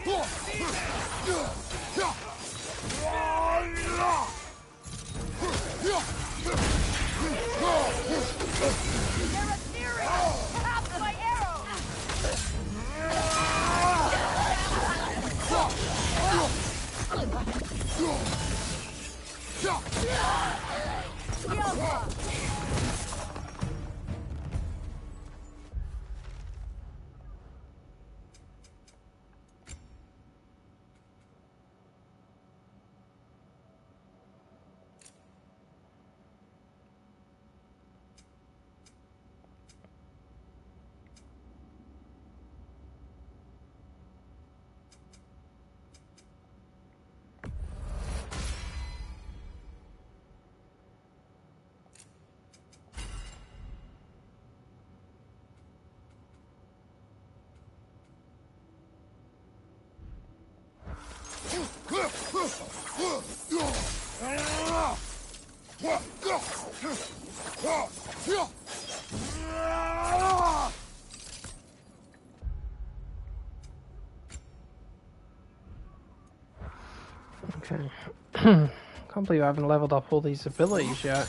Okay. Can't believe I haven't leveled up all these abilities yet.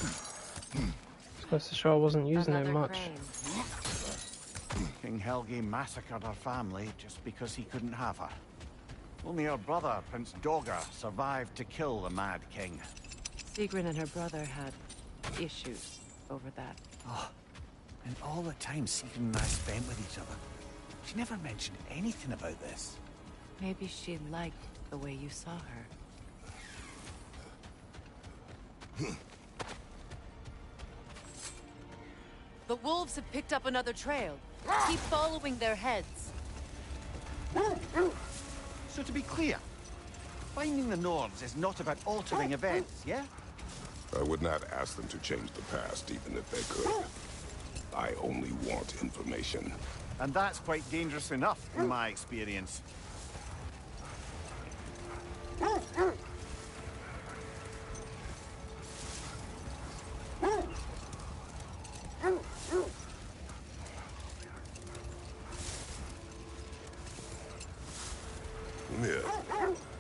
Supposed to show I wasn't using it much. King Helge massacred her family just because he couldn't have her. Only her brother, Prince Dogger, survived to kill the Mad King. Sigrun and her brother had issues over that. Oh, and all the time Sigrun and I spent with each other, she never mentioned anything about this. Maybe she liked the way you saw her. The wolves have picked up another trail. Keep following their heads. So to be clear, finding the Nords is not about altering events, yeah? I would not ask them to change the past, even if they could. I only want information. And that's quite dangerous enough, in my experience.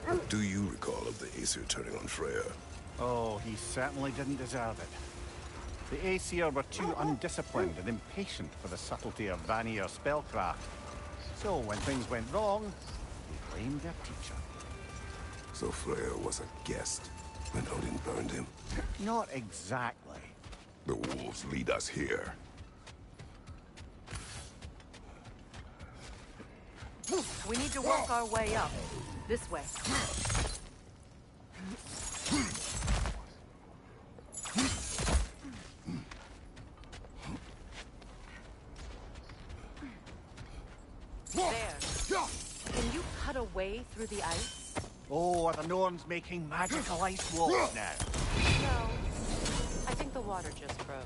What do you recall of the Aesir turning on Freya? Oh, he certainly didn't deserve it. The Aesir were too undisciplined and impatient for the subtlety of Vanir spellcraft. So when things went wrong, they blamed their teacher. So Freya was a guest when Odin burned him? Not exactly. The wolves lead us here. We need to work our way up. This way. There. Can you cut a way through the ice? Oh, are the Norns making magical ice walls now? No. I think the water just froze.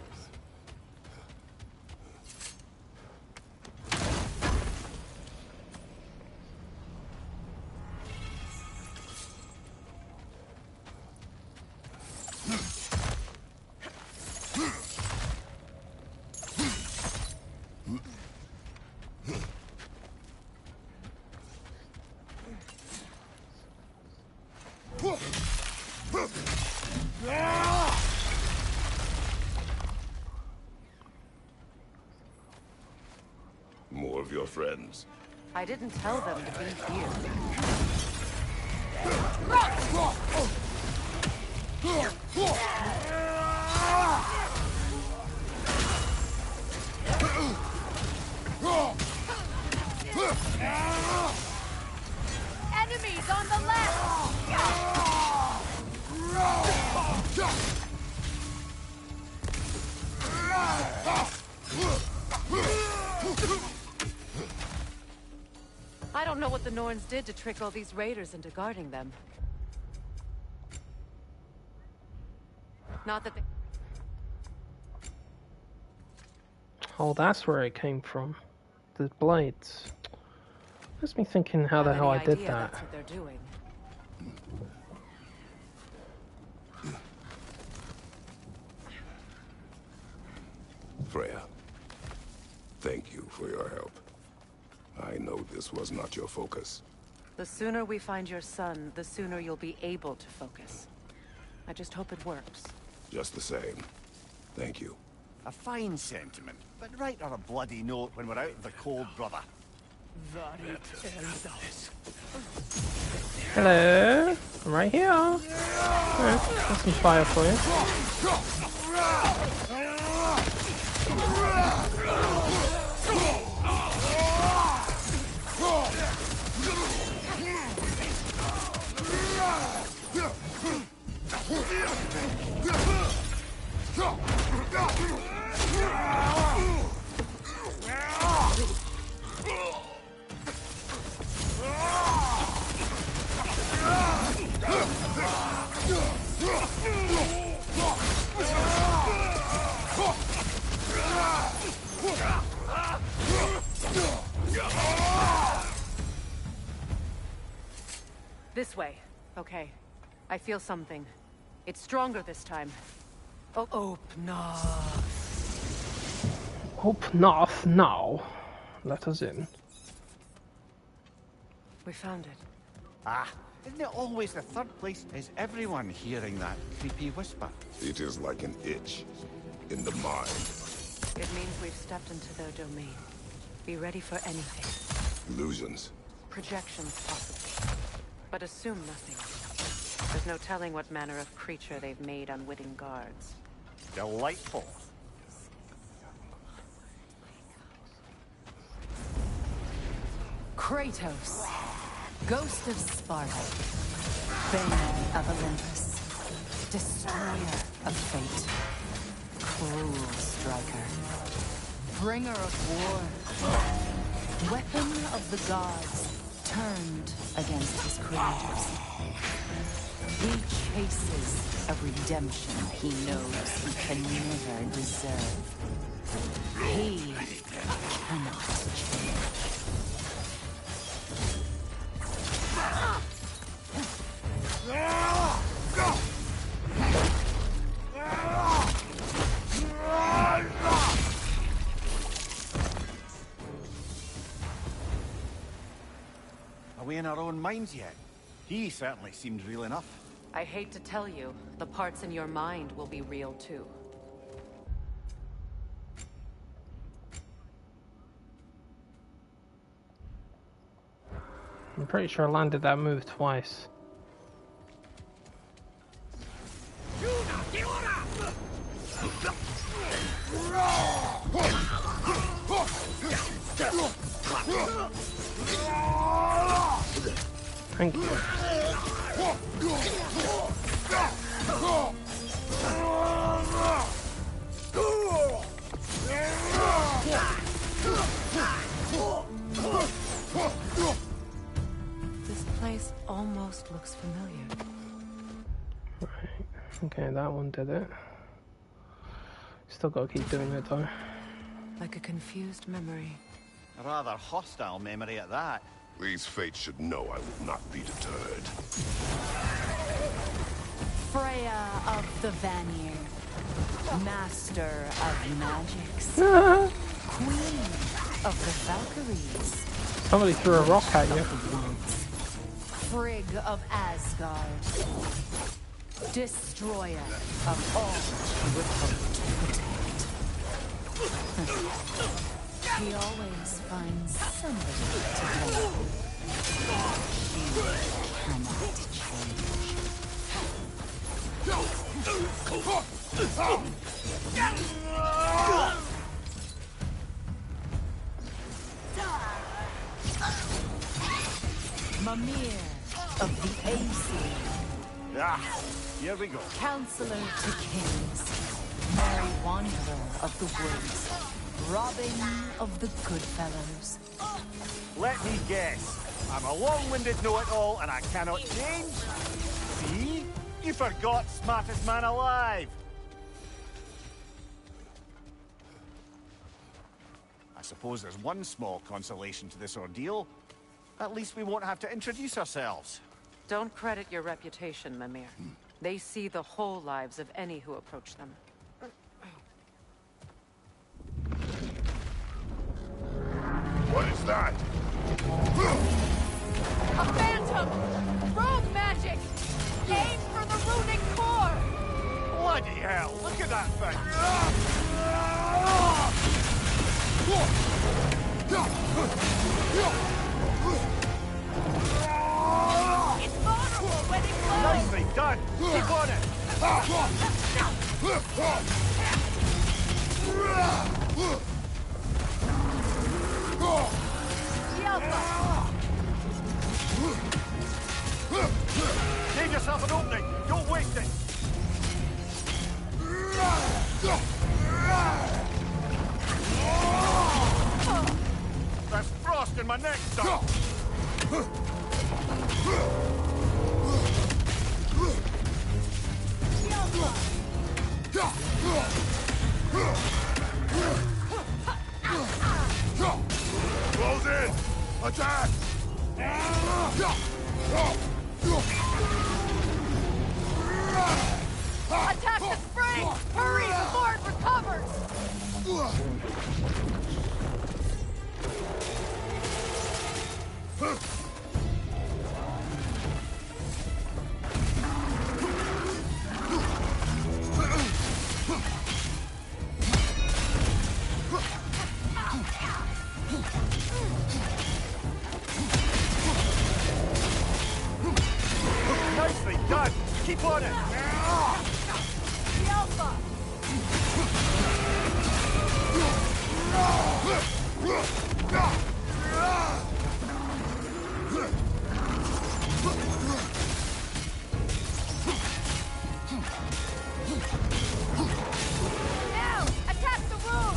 More of your friends. I didn't tell them to be here. Enemies on the left! I don't know what the Norns did to trick all these raiders into guarding them. Not that they... Oh, that's where it came from. The blades. That's me thinking how the hell I did that. That's what they're doing. Freya, thank you for your help. I know this was not your focus. The sooner we find your son, the sooner you'll be able to focus. I just hope it works. Just the same. Thank you. A fine sentiment, but write her a bloody note when we're out of the cold, brother. Hello, I'm right here. Right, got some fire for you. This way. Okay. I feel something. It's stronger this time. Oh, open up. Open up now. Let us in. We found it. Ah, isn't it always the third place? Is everyone hearing that creepy whisper? It is like an itch in the mind. It means we've stepped into their domain. Be ready for anything. Illusions. Projections, possibly. But assume nothing. There's no telling what manner of creature they've made unwitting guards. Delightful. Kratos, Ghost of Sparta, Bane of Olympus, Destroyer of Fate, Cruel Striker, Bringer of War, Weapon of the Gods, turned against his creators. He chases a redemption he knows he can never deserve. He cannot change. Are we in our own minds yet? He certainly seemed real enough. I hate to tell you, the parts in your mind will be real too. I'm pretty sure I landed that move twice. Thank you. This place almost looks familiar. Right. Okay, that one did it. Still gotta keep doing it though. Like a confused memory. A rather hostile memory at that. These fates should know I will not be deterred. Freya of the Vanir, Master of Magics, Queen of the Valkyries. Somebody threw a rock at you. Frigg of Asgard, Destroyer of all she would hope to protect. He always finds somebody to blame. She cannot change. Mimir of the Aesir. Ah, here we go. Counselor to kings. Merry wanderer of the woods. Robin of the good fellows. Let me guess. I'm a long-winded know-it-all and I cannot change? See? You forgot smartest man alive. I suppose there's one small consolation to this ordeal. At least we won't have to introduce ourselves. Don't credit your reputation, Mimir. They see the whole lives of any who approach them. What is that? A phantom! Rogue magic! Aim for the runic core! Bloody hell, look at that thing! It's vulnerable when it glows! Nicely done! Keep on it! Save yourself an opening! Don't waste it! There's frost in my neck, son! Close in! Attack! Attack the spring! Hurry before it recovers! Nicely done! Keep on it! The Alpha! Now! Attack the room!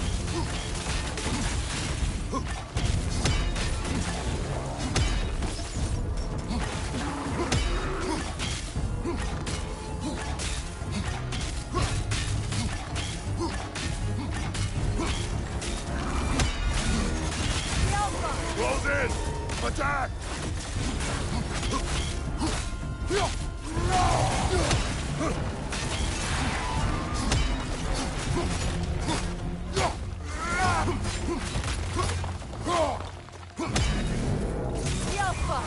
The Alpha! Close in! Attack! The Alpha!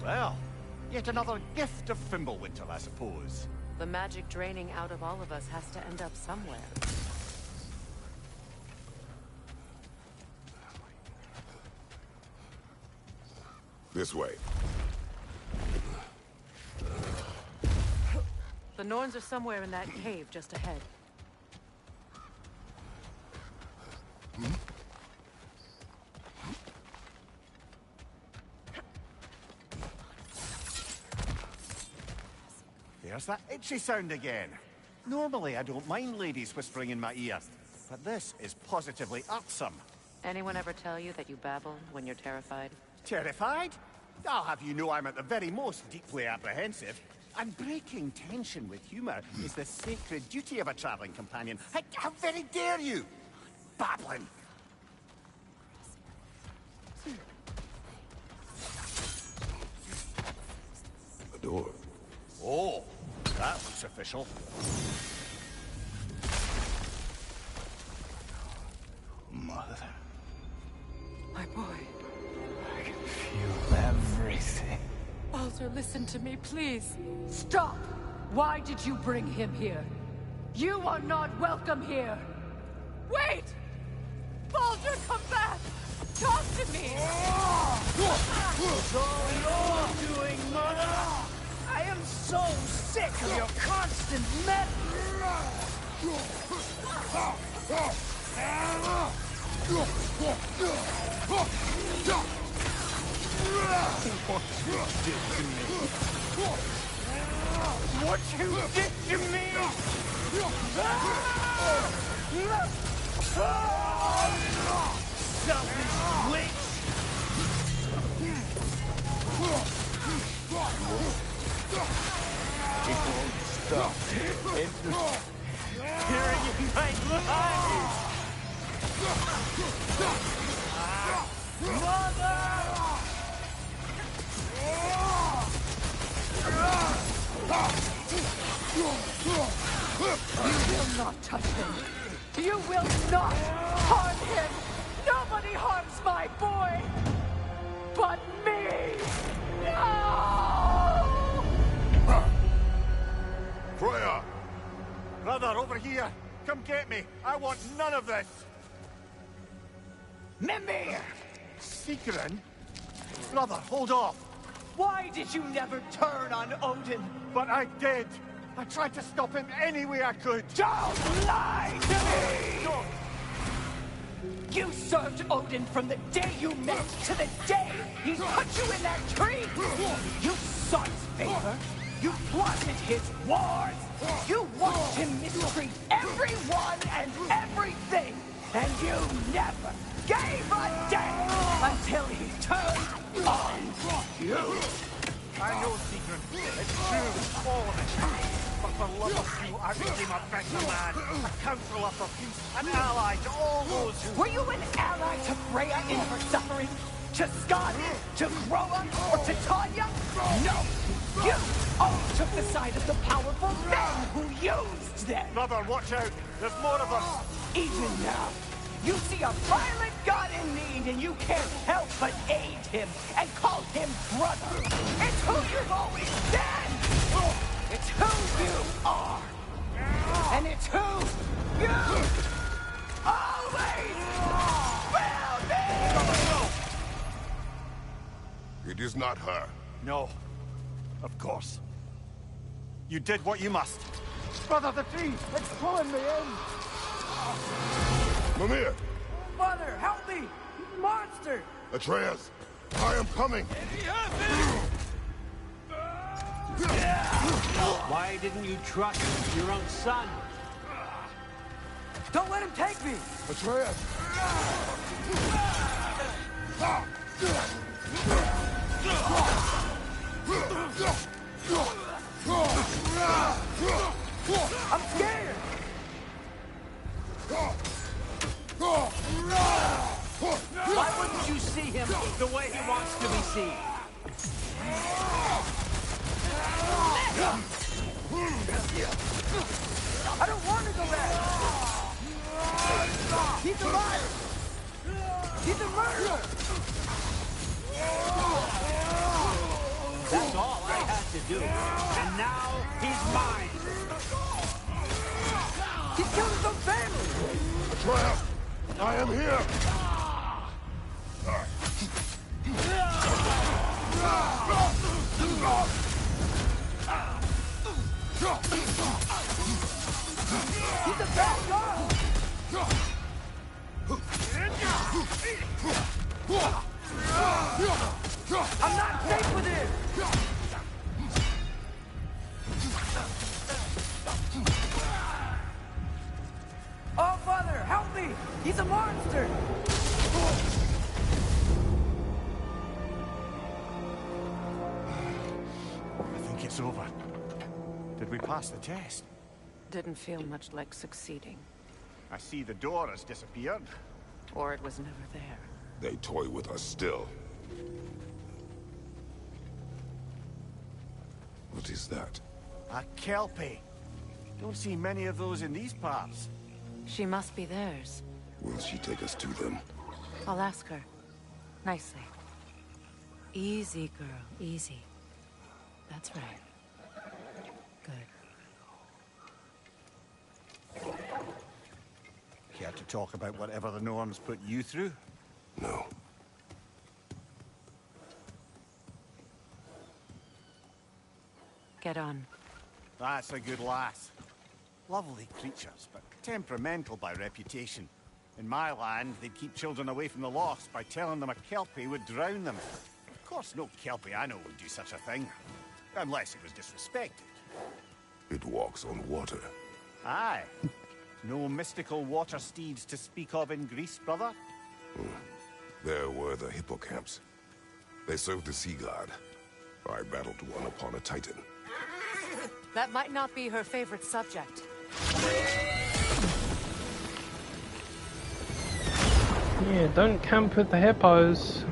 Well, yet another gift of Fimbulwinter, I suppose. The magic draining out of all of us has to end up somewhere. This way. The Norns are somewhere in that cave just ahead. There's that itchy sound again. Normally, I don't mind ladies whispering in my ear, but this is positively irksome. Anyone ever tell you that you babble when you're terrified? Terrified? I'll have you know I'm at the very most deeply apprehensive. And breaking tension with humor is the sacred duty of a traveling companion. How very dare you? Babbling. A door. Oh, that looks official. Mother. My boy. I can feel everything. Baldur, listen to me, please. Stop! Why did you bring him here? You are not welcome here! Wait! Baldur, come back! Talk to me! It's all you're doing, Mother! I am so sick of your constant mess! What you did to me! Selfish witch! It won't stop. Interfering in my life! Mother! You will not touch him! You will not harm him! Nobody harms my boy! But me! No! Freya! Brother, over here! Come get me! I want none of this! Mimir! Secret? Brother, hold off! Why did you never turn on Odin? But I did! I tried to stop him any way I could! Don't lie to me! Don't! You served Odin from the day you met to the day he put you in that tree! You sought his favor! You plotted his wars! You watched him mistreat everyone and everything! And you never gave a damn until he turned on you! I know, Secret. It's true, all of it. But for love of you, I became a better man, a counselor for peace, an ally to all those who... Were you an ally to Freya in her suffering? To Skadi? To Groa? Or to Tanya? No! You all took the side of the powerful men who used them! Brother, watch out! There's more of us! Even now, you see a violent god in need and you can't help but aid him and call him brother! It's who you've always been! It's who you are! And it's who you always will be! It is not her. No. Of course. You did what you must. Brother, the tree! It's pulling me in! Mimir! Mother, help me! Monster! Atreus! I am coming! Why didn't you trust your own son? Don't let him take me! Atreus! I'm scared! Why wouldn't you see him the way he wants to be seen? I don't want to go back! He's alive! He's a murderer! That's all I had to do. And now he's mine. He killed his own family! Atreus! I am here! He's a bad guy! I'm not safe with him! Oh, Father, help me! He's a monster! I think it's over. Did we pass the test? Didn't feel much like succeeding. I see the door has disappeared. Or it was never there. They toy with us still. What is that? A Kelpie. Don't see many of those in these parts. She must be theirs. Will she take us to them? I'll ask her. Nicely. Easy, girl. Easy. That's right. Good. care to talk about whatever the Norns put you through? No. Get on. That's a good lass. Lovely creatures, but temperamental by reputation. In my land, they'd keep children away from the lost by telling them a Kelpie would drown them. Of course, no Kelpie I know would do such a thing. Unless it was disrespected. It walks on water. Aye. No mystical water steeds to speak of in Greece, brother? There were the hippocamps. They served the sea god. I battled one upon a titan. That might not be her favorite subject. Yeah, don't camp with the hippos.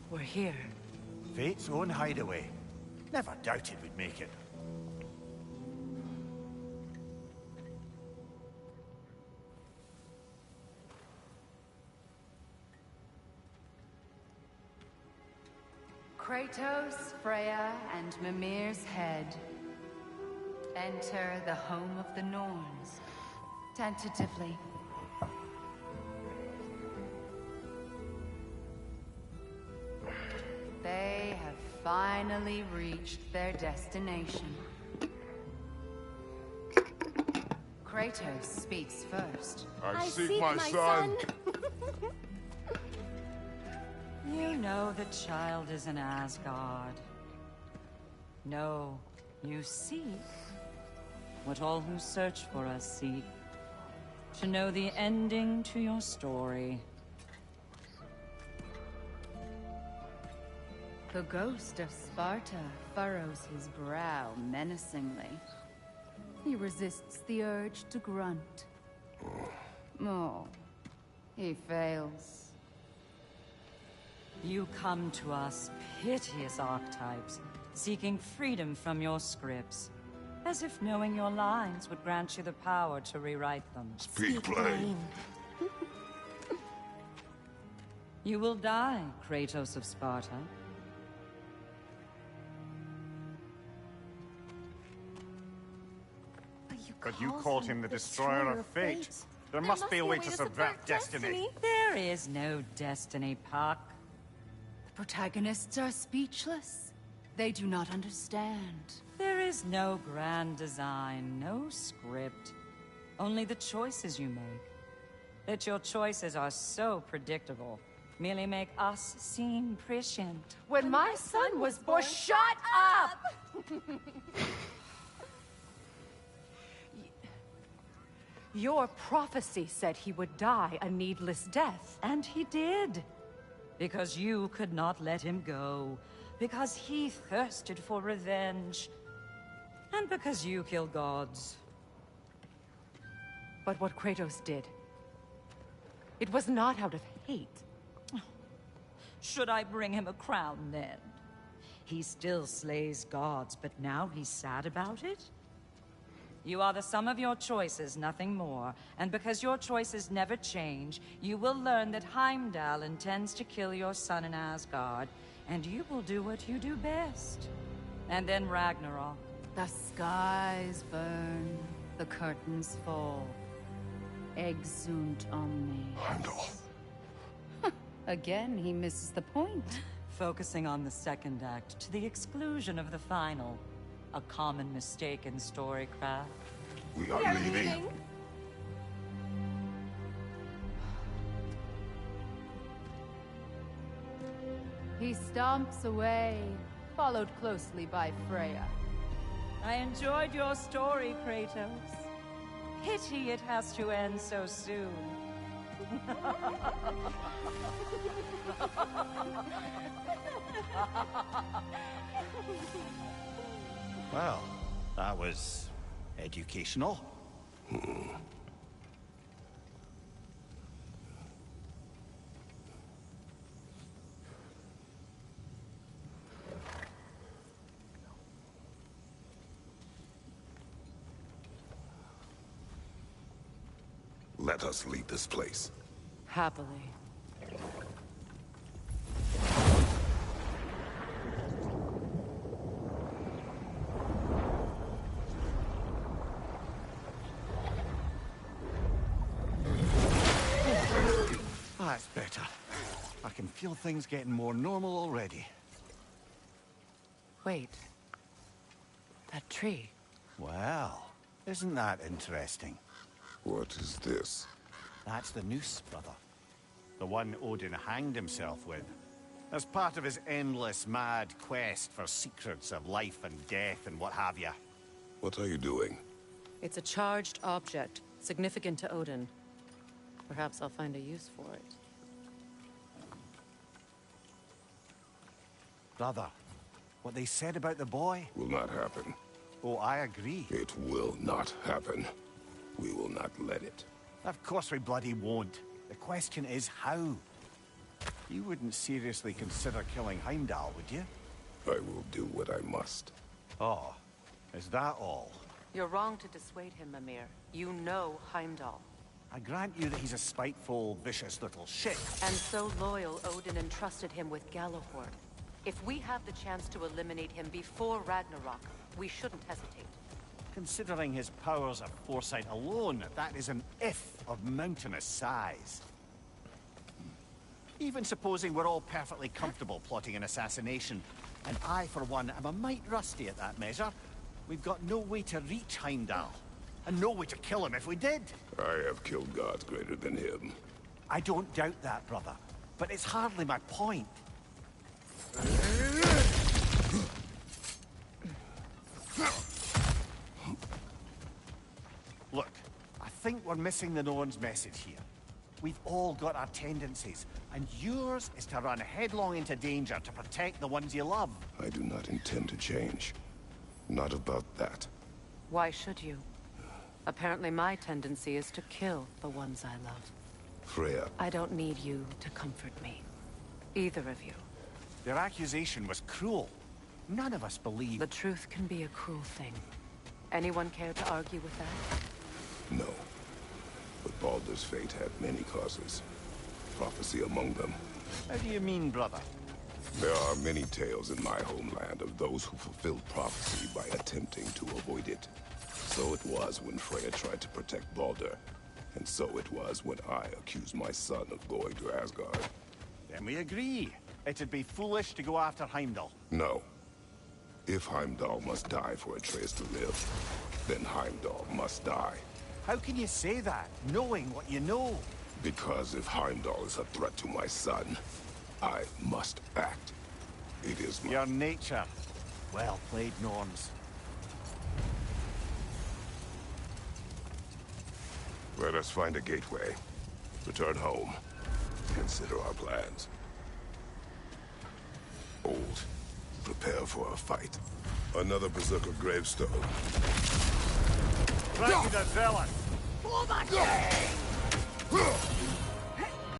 We're here. Fate's own hideaway. Never doubted we'd make it. Kratos, Freya, and Mimir's head. Enter the home of the Norns. Tentatively. They have finally reached their destination. Kratos speaks first. I seek my son. You know the child is in Asgard. No, you seek what all who search for us seek. To know the ending to your story. The ghost of Sparta furrows his brow menacingly. He resists the urge to grunt. Oh, he fails. You come to us, piteous archetypes, seeking freedom from your scripts. As if knowing your lines would grant you the power to rewrite them. Speak plain. You will die, Kratos of Sparta. But you called him the Destroyer of Fate. There must be a way to subvert destiny. There is no destiny, Puck. The protagonists are speechless. They do not understand. There is no grand design, no script. Only the choices you make. That your choices are so predictable, merely make us seem prescient. When my son was born, shut up! Your prophecy said he would die a needless death. And he did. Because you could not let him go. Because he thirsted for revenge. And because you kill gods. But what Kratos did, it was not out of hate. Should I bring him a crown then? He still slays gods, but now he's sad about it? You are the sum of your choices, nothing more. And because your choices never change, you will learn that Heimdall intends to kill your son in Asgard, and you will do what you do best. And then Ragnarok. The skies burn, the curtains fall. Exunt omnes. Heimdall. Again, he misses the point. Focusing on the second act to the exclusion of the final. A common mistake in storycraft. We are leaving. He stomps away, followed closely by Freya. I enjoyed your story, Kratos. Pity it has to end so soon. Well, that was educational. let us leave this place. Happily. That's better. I can feel things getting more normal already. Wait. That tree. Well, isn't that interesting? What is this? That's the noose, brother. The one Odin hanged himself with. As part of his endless, mad quest for secrets of life and death and what have you. What are you doing? It's a charged object, significant to Odin. Perhaps I'll find a use for it. Brother, what they said about the boy? Will not happen. Oh, I agree. It will not happen. We will not let it. Of course we bloody won't. The question is how? You wouldn't seriously consider killing Heimdall, would you? I will do what I must. Oh, is that all? You're wrong to dissuade him, Mimir. You know Heimdall. I grant you that he's a spiteful, vicious little shit. And so loyal, Odin entrusted him with Gjallarhorn. If we have the chance to eliminate him before Ragnarok, we shouldn't hesitate. Considering his powers of foresight alone, that is an if of mountainous size. Even supposing we're all perfectly comfortable plotting an assassination, and I, for one, am a mite rusty at that measure, we've got no way to reach Heimdall, and no way to kill him if we did. I have killed gods greater than him. I don't doubt that, brother, but it's hardly my point. Look, I think we're missing the Norn's message here. We've all got our tendencies, and yours is to run headlong into danger to protect the ones you love. I do not intend to change. Not about that. Why should you? Apparently my tendency is to kill the ones I love. Freya. I don't need you to comfort me. Either of you. Their accusation was cruel. None of us believe... The truth can be a cruel thing. Anyone care to argue with that? No. But Baldur's fate had many causes. Prophecy among them. How do you mean, brother? There are many tales in my homeland of those who fulfilled prophecy by attempting to avoid it. So it was when Freya tried to protect Baldur. And so it was when I accused my son of going to Asgard. Then we agree. It'd be foolish to go after Heimdall. No. If Heimdall must die for Atreus to live, then Heimdall must die. How can you say that, knowing what you know? Because if Heimdall is a threat to my son, I must act. It is my... Your nature. Well played, Norns. Let us find a gateway. Return home. Consider our plans. Old, prepare for a fight. Another Berserker gravestone. Ragnar Zealot! For the king!